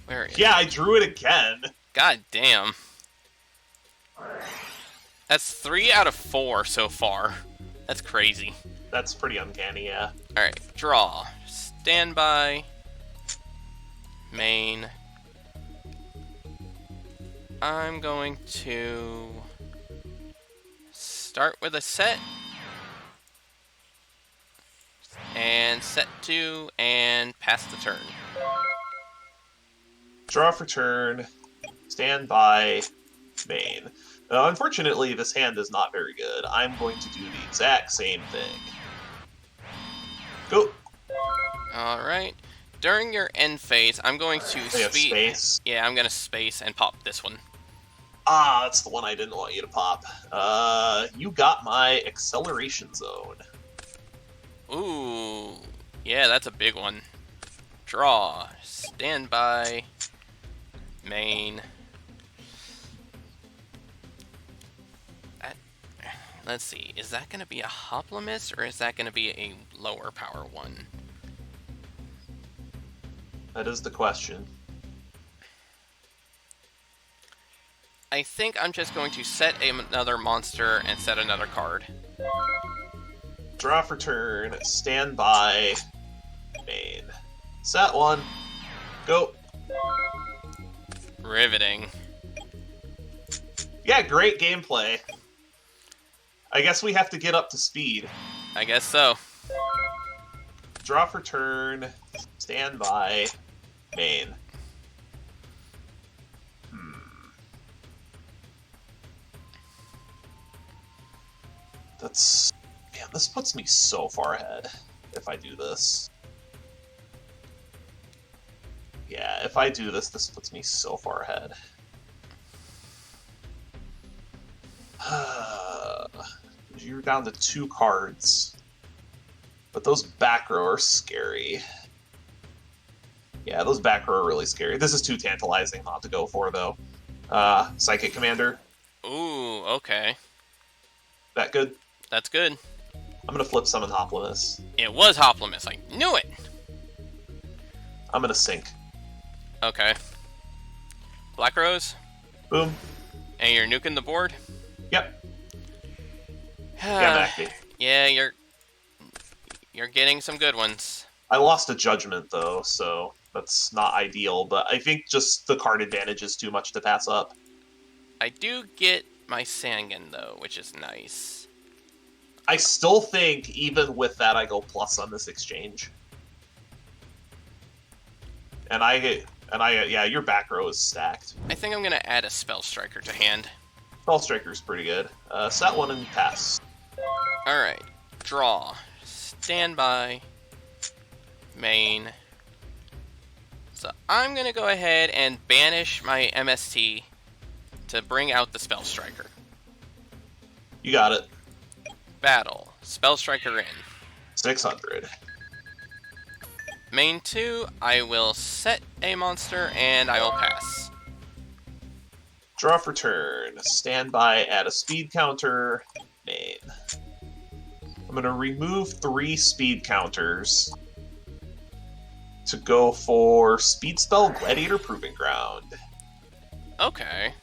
Where is Yeah, I drew it again. God damn. That's 3 out of 4 so far. That's crazy. That's pretty uncanny, yeah. Alright, draw. Standby. Main. I'm going to start with a set. And set 2 and pass the turn. Draw for turn. Stand by. Main. Unfortunately, this hand is not very good. I'm going to do the exact same thing. Go. Alright. During your end phase, I'm going to space. Yeah, I'm going to space and pop this one. Ah, that's the one I didn't want you to pop. You got my Acceleration Zone. Ooh. Yeah, that's a big one. Draw. Standby. Main. Let's see. Is that going to be a Hoplomist, or is that going to be a lower power one? That is the question. I think I'm just going to set another monster and set another card. Draw for turn. Stand by. Main. Set 1. Go. Riveting. Yeah, great gameplay. I guess we have to get up to speed. I guess so. Draw for turn. Stand by. Main. That's... Man, this puts me so far ahead if I do this. Yeah, if I do this, this puts me so far ahead. You're down to 2 cards. But those back row are scary. Yeah, those back row are really scary. This is too tantalizing not to go for, though. Psychic Commander. Ooh, okay. That good? That's good. I'm gonna flip summon Hoplomist. It was Hoplomist. I knew it! I'm gonna sink. Okay. Black Rose? Boom. And you're nuking the board? Yep. Yeah, back. Yeah, you're getting some good ones. I lost a Judgment, though, so that's not ideal, but I think just the card advantage is too much to pass up. I do get my Sangan, though, which is nice. I still think, even with that, I go plus on this exchange. And yeah, your back row is stacked. I think I'm going to add a Spell Striker to hand. Spell Striker's pretty good. Set 1 and pass. Alright. Draw. Standby. Main. So I'm going to go ahead and banish my MST to bring out the Spell Striker. You got it. Battle. Spell Striker in. 600. Main 2, I will set a monster and I will pass. Draw for turn. Standby, add a speed counter. Main. I'm going to remove 3 speed counters to go for Speed Spell Gladiator Proving Ground. Okay.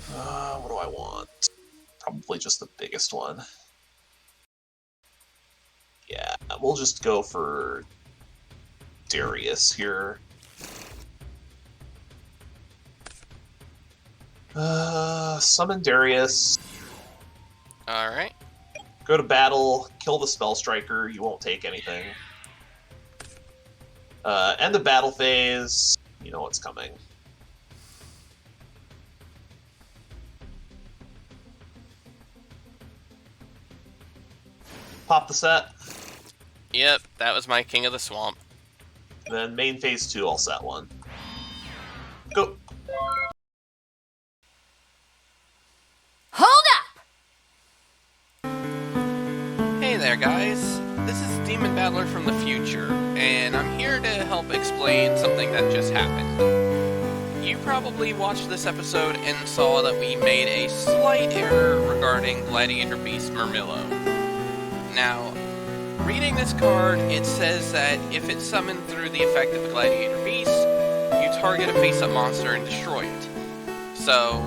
What do I want? Probably just the biggest one. Yeah, we'll just go for Darius here. Summon Darius. Alright. Go to battle, kill the Spell Striker, you won't take anything. End the battle phase, you know what's coming. Pop the set. Yep, that was my King of the Swamp. Then main phase 2, I'll set one. Go. Hold up! Hey there, guys. This is Demon Battler from the future, and I'm here to help explain something that just happened. You probably watched this episode and saw that we made a slight error regarding Gladiator Beast Murmillo. Now, reading this card, it says that if it's summoned through the effect of the Gladiator Beast, you target a face-up monster and destroy it. So,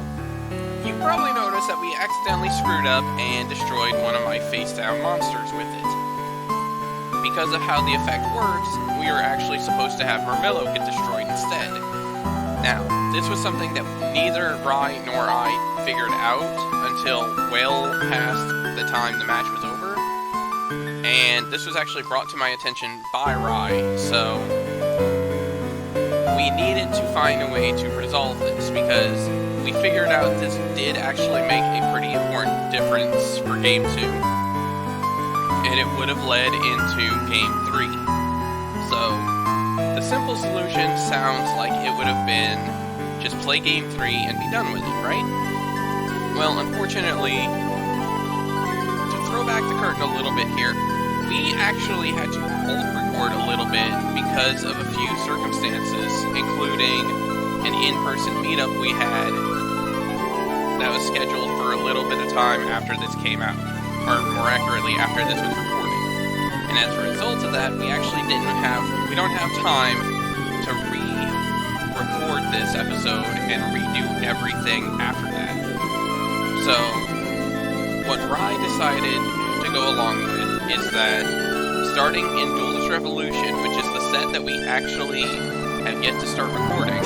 you probably noticed that we accidentally screwed up and destroyed one of my face-down monsters with it. Because of how the effect works, we are actually supposed to have Murmillo get destroyed instead. Now, this was something that neither Rai nor I figured out until well past the time the match was over. And this was actually brought to my attention by Rai, so we needed to find a way to resolve this, because we figured out this did actually make a pretty important difference for Game 2, and it would have led into Game 3. So, the simple solution sounds like it would have been just play Game 3 and be done with it, right? Well, unfortunately, to throw back the curtain a little bit here, we actually had to hold record a little bit because of a few circumstances, including an in-person meetup we had that was scheduled for a little bit of time after this came out, or more accurately, after this was recorded. And as a result of that, we actually we don't have time to re-record this episode and redo everything after that. So, what Rai decided to go along with is that starting in Duelist Revolution, which is the set that we actually have yet to start recording,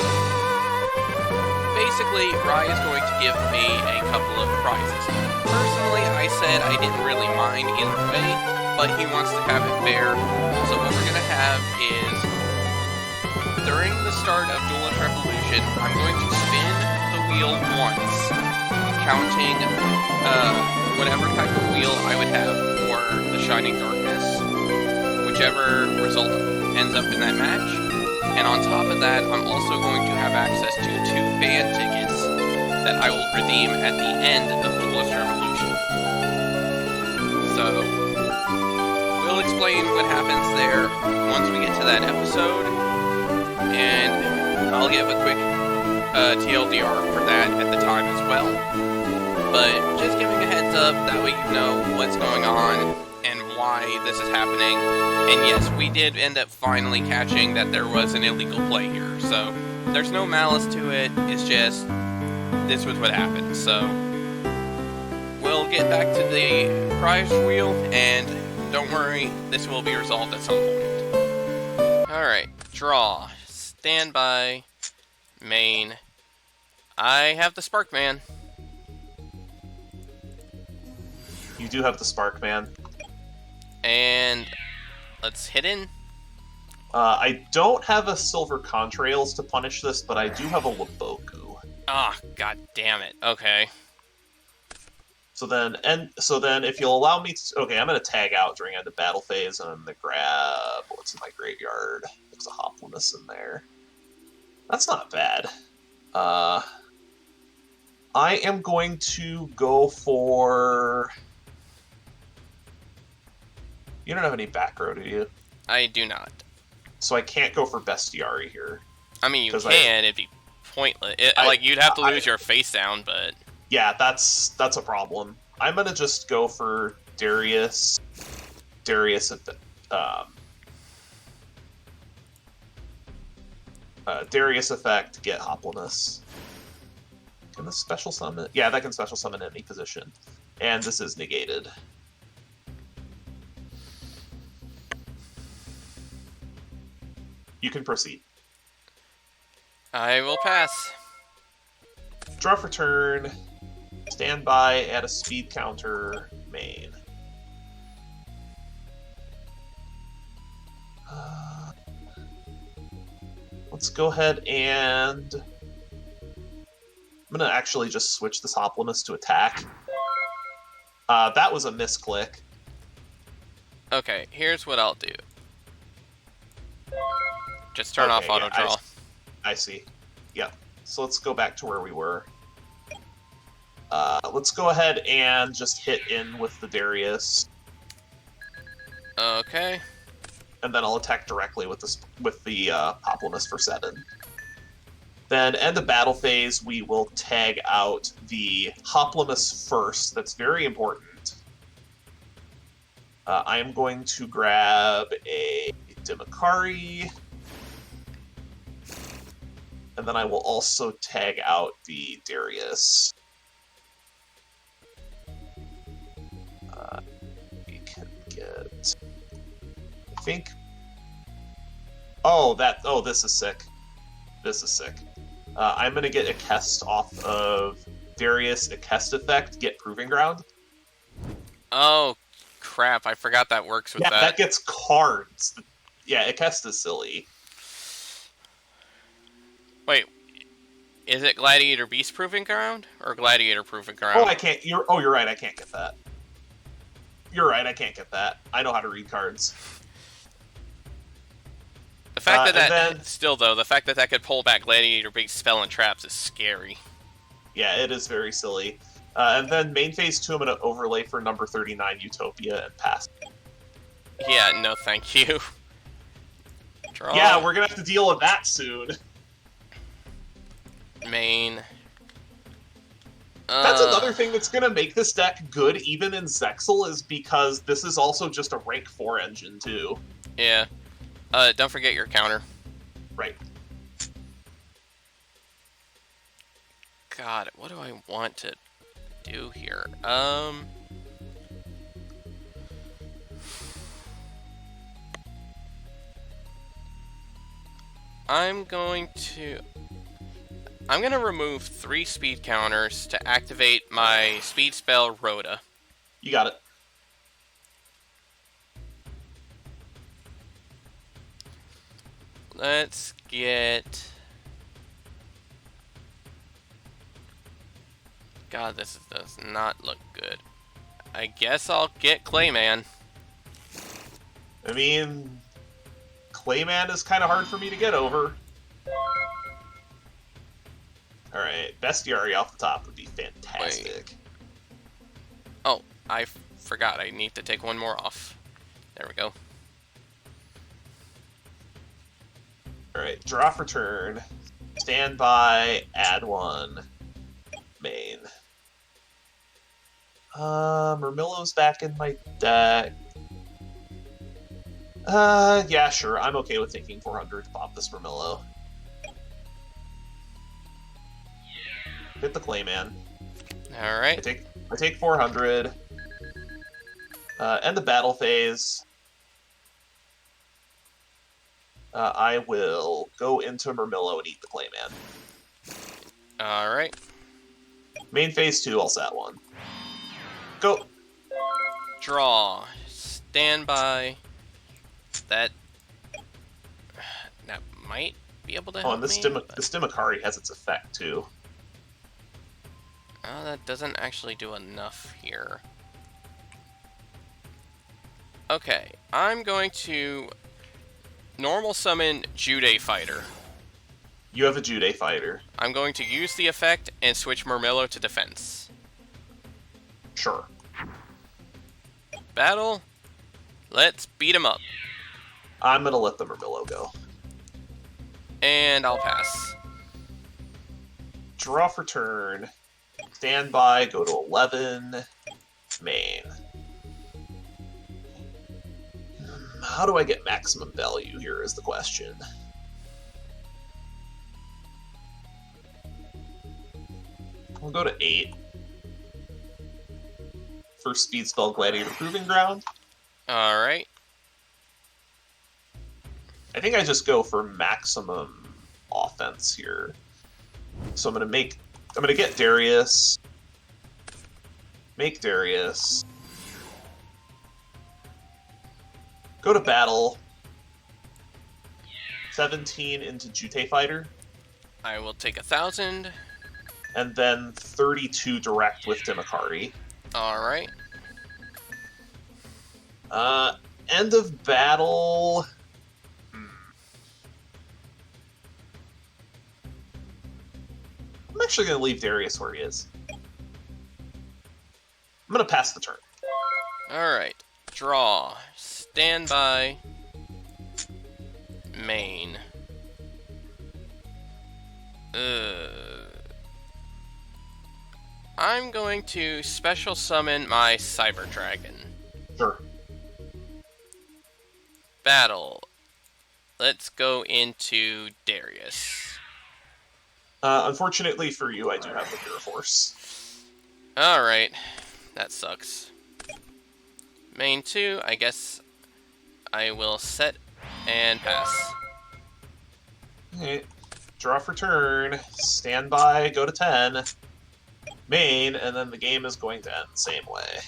basically Rai is going to give me a couple of prizes. Personally, I said I didn't really mind either way, but he wants to have it fair, so what we're going to have is, during the start of Duelist Revolution, I'm going to spin the wheel once, counting whatever type of wheel I would have for the Shining Darkness, whichever result ends up in that match. And on top of that, I'm also going to have access to 2 band tickets that I will redeem at the end of Duelist Revolution. So, we'll explain what happens there once we get to that episode, and I'll give a quick TLDR for that at the time as well. But just giving a heads up, that way you know what's going on and why this is happening. And yes, we did end up finally catching that there was an illegal play here. So, there's no malice to it, it's just, this was what happened. So, we'll get back to the prize wheel, and don't worry, this will be resolved at some point. Alright, draw, standby, main. I have the Sparkman. You do have the Sparkman. And let's hit in. I don't have a Silver Contrails to punish this, but I do have a Laboku. Ah, god damn it. Okay. So then if you'll allow me to, okay, I'm gonna tag out during end of battle phase, and I'm gonna grab what's in my graveyard. There's a Hoplimus in there. That's not bad. I am going to go for. You don't have any back row, do you? I do not. So I can't go for Bestiari here. I mean, you can. It'd be pointless. Like you'd have to lose your face down, but yeah, that's a problem. I'm gonna just go for Darius. Darius effect. Get Hoplimus. Can this special summon? Yeah, that can special summon any position, and this is negated. You can proceed. I will pass. Draw for turn. Stand by. Add a speed counter. Main. Let's go ahead and. I'm gonna actually just switch this Hoplimus to attack. That was a misclick. Okay, here's what I'll do. Just turn off auto draw. I see. Yep. So let's go back to where we were. Let's go ahead and just hit in with the Darius. Okay. And then I'll attack directly with the Hoplimus for 7. Then end of battle phase, we will tag out the Hoplimus first. That's very important. I am going to grab a Dimakari. And then I will also tag out the Darius. We can get... I think... Oh, this is sick. This is sick. I'm going to get Ikest off of Darius Ikest effect, get Proving Ground. Oh, crap. I forgot that works with that. Yeah, that gets cards. Yeah, Ikest is silly. Wait, is it Gladiator Beast Proving Ground? Or Gladiator Proving Ground? Oh, I can't. You're right, I can't get that. You're right, I can't get that. I know how to read cards. The fact the fact that that could pull back Gladiator Beast Spell and Traps is scary. Yeah, it is very silly. And then main phase 2, I'm going to overlay for number 39 Utopia and pass. Yeah, no thank you. Draw. Yeah, we're going to have to deal with that soon. Main. That's another thing that's going to make this deck good even in Zexal, is because this is also just a rank 4 engine, too. Yeah. Don't forget your counter. Right. God, what do I want to do here? I'm gonna remove 3 speed counters to activate my speed spell Rhoda. You got it. Let's get... God, this does not look good. I guess I'll get Clayman. I mean, Clayman is kind of hard for me to get over. Alright, Bestiary off the top would be fantastic. Wait. Oh, I forgot. I need to take one more off. There we go. Alright, draw for turn. Stand by, add 1. Main. Murmillo's back in my deck. Yeah, sure. I'm okay with taking 400 to pop this Murmillo. Hit the Clayman. Alright. I take 400. End the battle phase. I will go into Murmillo and eat the Clayman. Alright. Main phase 2, I'll sat 1. Go! Draw. Stand by. That might be able to help and this me. Dimakari has its effect, too. Oh, that doesn't actually do enough here. Okay, I'm going to normal summon Jude Fighter. You have a Jude Fighter. I'm going to use the effect and switch Murmillo to defense. Sure. Battle. Let's beat him up. I'm gonna let the Murmillo go. And I'll pass. Draw for turn. Stand by, go to 11. Main. How do I get maximum value here is the question. We'll go to 8. First speed spell, Gladiator Proving Ground. Alright. I think I just go for maximum offense here. So I'm gonna get Darius. Make Darius. Go to battle. 17 into Jute Fighter. I will take 1,000. And then 32 direct with Demakari. Alright. End of battle. I'm actually going to leave Darius where he is. I'm going to pass the turn. Alright. Draw. Stand by. Main. I'm going to special summon my Cyber Dragon. Sure. Battle. Let's go into Darius. Unfortunately for you, I do have the Pure Force. Alright. That sucks. Main 2, I guess I will set and pass. Okay. Draw for turn. Stand by, go to 10. Main, and then the game is going to end the same way.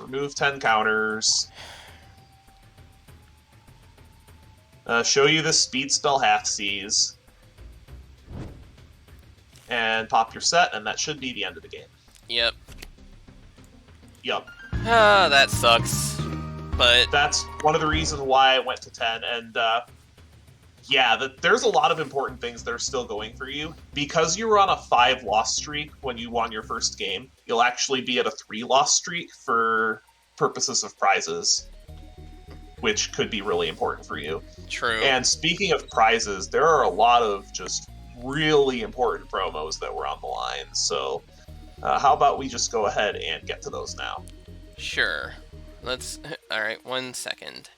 Remove 10 counters. Show you the speed spell Half Seize. And pop your set, and that should be the end of the game. Yep. Yup. Ah, that sucks. But That's one of the reasons why I went to 10, and yeah, there's a lot of important things that are still going for you. Because you were on a 5-loss streak when you won your first game, you'll actually be at a 3-loss streak for purposes of prizes, which could be really important for you. true. And speaking of prizes, there are a lot of just really important promos that were on the line, so how about we just go ahead and get to those now? Sure. Let's... Alright, 1 second.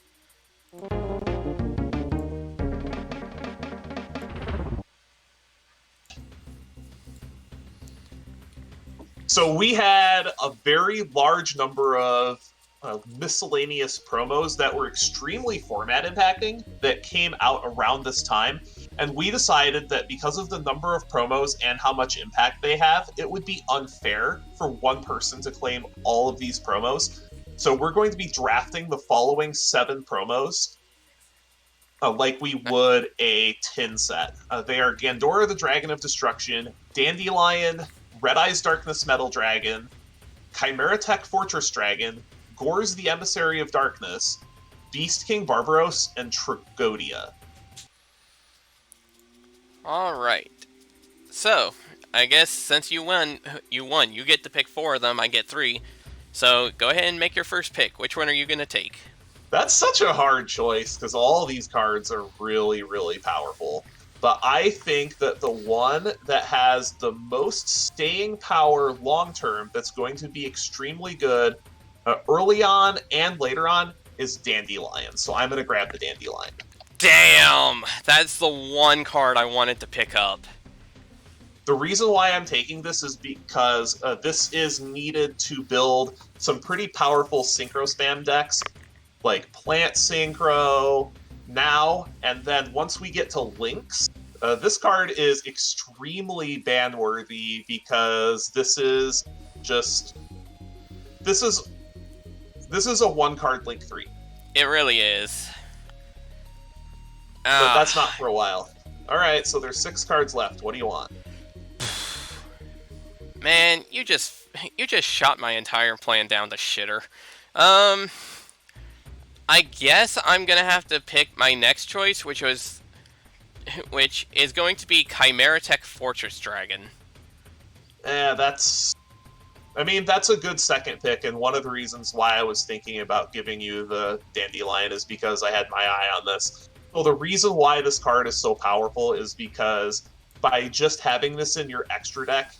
So we had a very large number of miscellaneous promos that were extremely format impacting that came out around this time. And we decided that because of the number of promos and how much impact they have, it would be unfair for one person to claim all of these promos. So we're going to be drafting the following 7 promos like we would a tin set. They are Gandora the Dragon of Destruction, Dandelion, Red Eyes Darkness Metal Dragon, Chimera Tech Fortress Dragon, Gorz the Emissary of Darkness, Beast King Barbaros, and Tragodia. Alright. So, I guess since you won. You get to pick 4 of them, I get 3. So, go ahead and make your first pick. Which one are you going to take? That's such a hard choice, because all these cards are really, really powerful. But I think that the one that has the most staying power long-term that's going to be extremely good early on and later on is Dandelion. So I'm going to grab the Dandelion. Damn! That's the one card I wanted to pick up. The reason why I'm taking this is because this is needed to build some pretty powerful Synchro Spam decks, like Plant Synchro, now, and then once we get to Lynx, this card is extremely ban-worthy because this is a one-card Link 3. It really is. But that's not for a while. Alright, so there's 6 cards left. What do you want? Man, you just shot my entire plan down the shitter. Um, I guess I'm gonna have to pick my next choice, which is going to be Chimeratech Fortress Dragon. That's a good second pick, and one of the reasons why I was thinking about giving you the Dandelion is because I had my eye on this. Well, the reason why this card is so powerful is because by just having this in your extra deck,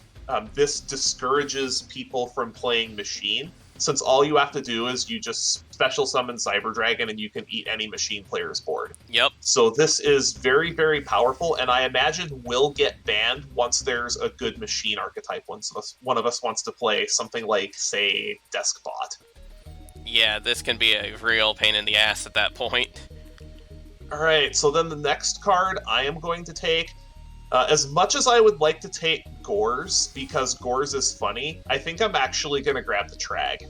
this discourages people from playing Machine, since all you have to do is you just special summon Cyber Dragon and you can eat any Machine player's board. Yep. So this is very, very powerful, and I imagine will get banned once there's a good Machine archetype. Once one of us wants to play something like, say, Deskbot. Yeah, this can be a real pain in the ass at that point. Alright, so then the next card I am going to take, as much as I would like to take Gores, because Gores is funny, I think I'm actually going to grab the Trag.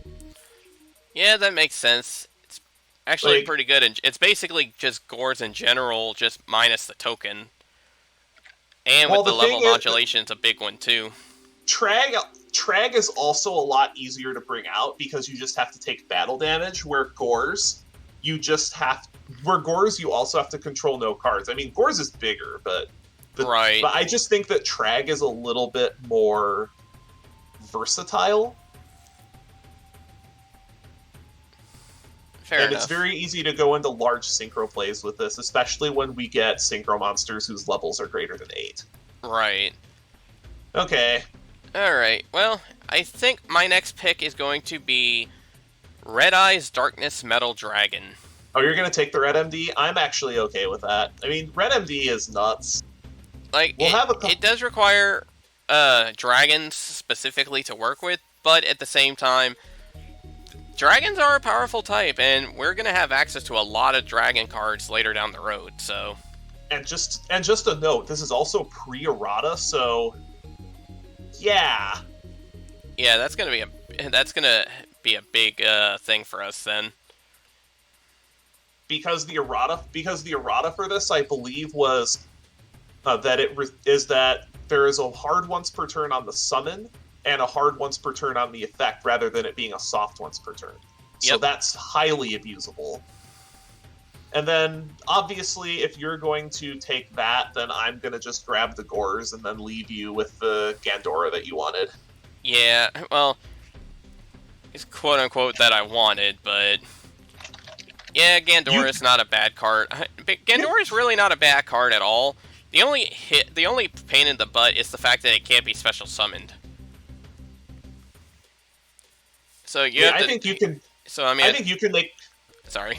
Yeah, that makes sense. It's actually pretty good, and it's basically just Gores in general, just minus the token. And with the level modulation, it's a big one too. Trag is also a lot easier to bring out because you just have to take battle damage, where Gores, you also have to control no cards. I mean, Gores is bigger, but right. But I just think that Trag is a little bit more versatile. Fair enough. It's very easy to go into large synchro plays with this, especially when we get synchro monsters whose levels are greater than 8. Right. Okay. Alright, well, I think my next pick is going to be Red Eye's Darkness Metal Dragon. Oh, you're going to take the Red MD? I'm actually okay with that. I mean, Red MD is nuts. Like, it does require dragons specifically to work with, but at the same time, dragons are a powerful type, and we're going to have access to a lot of dragon cards later down the road, so... And just a note, this is also pre-errata, so... Yeah. Yeah, that's going to be a big thing for us then. Because the errata for this, I believe, was that there is a hard once per turn on the summon and a hard once per turn on the effect, rather than it being a soft once per turn. So Yep. That's highly abusable. And then, obviously, if you're going to take that, then I'm going to just grab the Gores and then leave you with the Gandora that you wanted. Yeah, well, it's quote-unquote that I wanted, but... Yeah, Gandora's not a bad card. Gandora's really not a bad card at all. The only pain in the butt is the fact that it can't be special summoned. So I think you can... So, I mean... I think you can make... Sorry.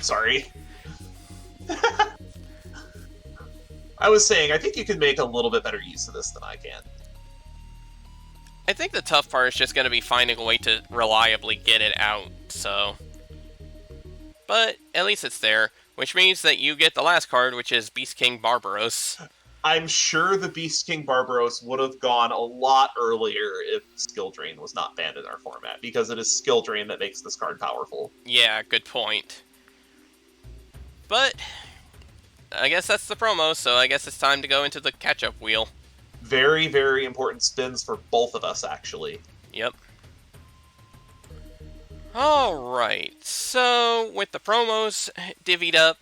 I was saying, I think you can make a little bit better use of this than I can. I think the tough part is just going to be finding a way to reliably get it out, so... But at least it's there, which means that you get the last card, which is Beast King Barbaros. I'm sure the Beast King Barbaros would have gone a lot earlier if Skill Drain was not banned in our format, because it is Skill Drain that makes this card powerful. Yeah, good point. But I guess that's the promo, so I guess it's time to go into the catch-up wheel. Very, very important spins for both of us, actually. Yep. Alright, so with the promos divvied up,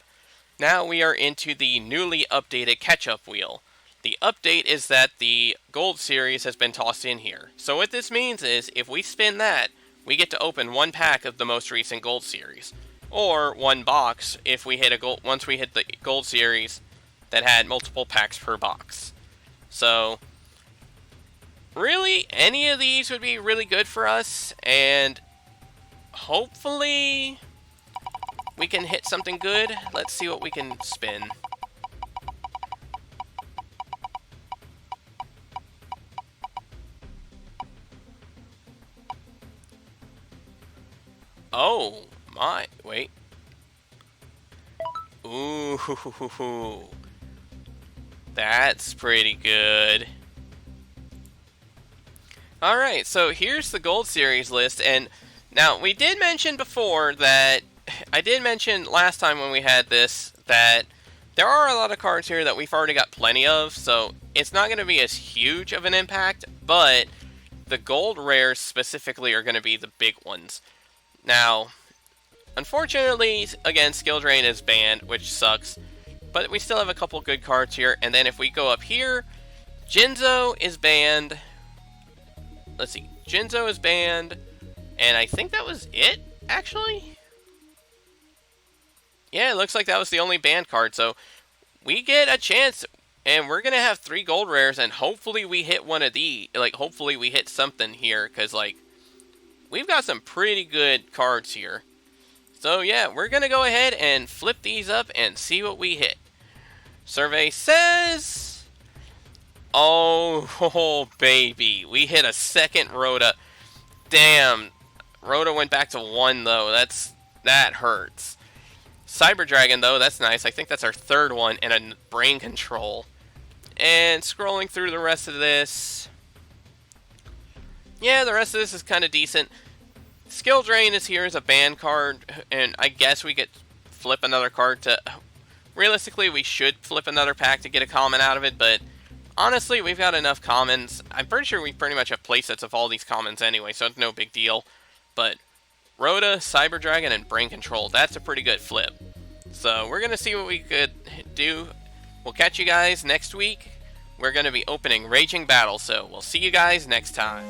now we are into the newly updated catch-up wheel. The update is that the Gold Series has been tossed in here. So what this means is, if we spin that, we get to open one pack of the most recent Gold Series. Or one box if we hit once we hit the Gold Series that had multiple packs per box. So, really, any of these would be really good for us, and hopefully we can hit something good. Let's see what we can spin. Oh, my. Wait. Ooh. That's pretty good. Alright, so here's the Gold Series list, and now we did mention before that, I did mention last time when we had this, that there are a lot of cards here that we've already got plenty of, so it's not going to be as huge of an impact, but the gold rares specifically are going to be the big ones. Now, unfortunately, again, Skill Drain is banned, which sucks. But we still have a couple good cards here. And then if we go up here, Jinzo is banned. Let's see. Jinzo is banned. And I think that was it, actually. Yeah, it looks like that was the only banned card. So we get a chance. And we're going to have 3 gold rares. And hopefully we hit one of these. Like, hopefully we hit something here. Because, like, we've got some pretty good cards here. So, yeah, we're going to go ahead and flip these up and see what we hit. Survey says... Oh, baby. We hit a second Rhoda. Damn. Rhoda went back to 1, though. That hurts. Cyber Dragon, though, that's nice. I think that's our 3rd one. And a Brain Control. And scrolling through the rest of this... Yeah, the rest of this is kind of decent. Skill Drain is here as a ban card. And I guess we get flip another card to... Realistically, we should flip another pack to get a common out of it, but... Honestly, we've got enough commons. I'm pretty sure we pretty much have playsets of all these commons anyway, so it's no big deal. But Rhoda, Cyber Dragon, and Brain Control, that's a pretty good flip. So we're going to see what we could do. We'll catch you guys next week. We're going to be opening Raging Battle, so we'll see you guys next time.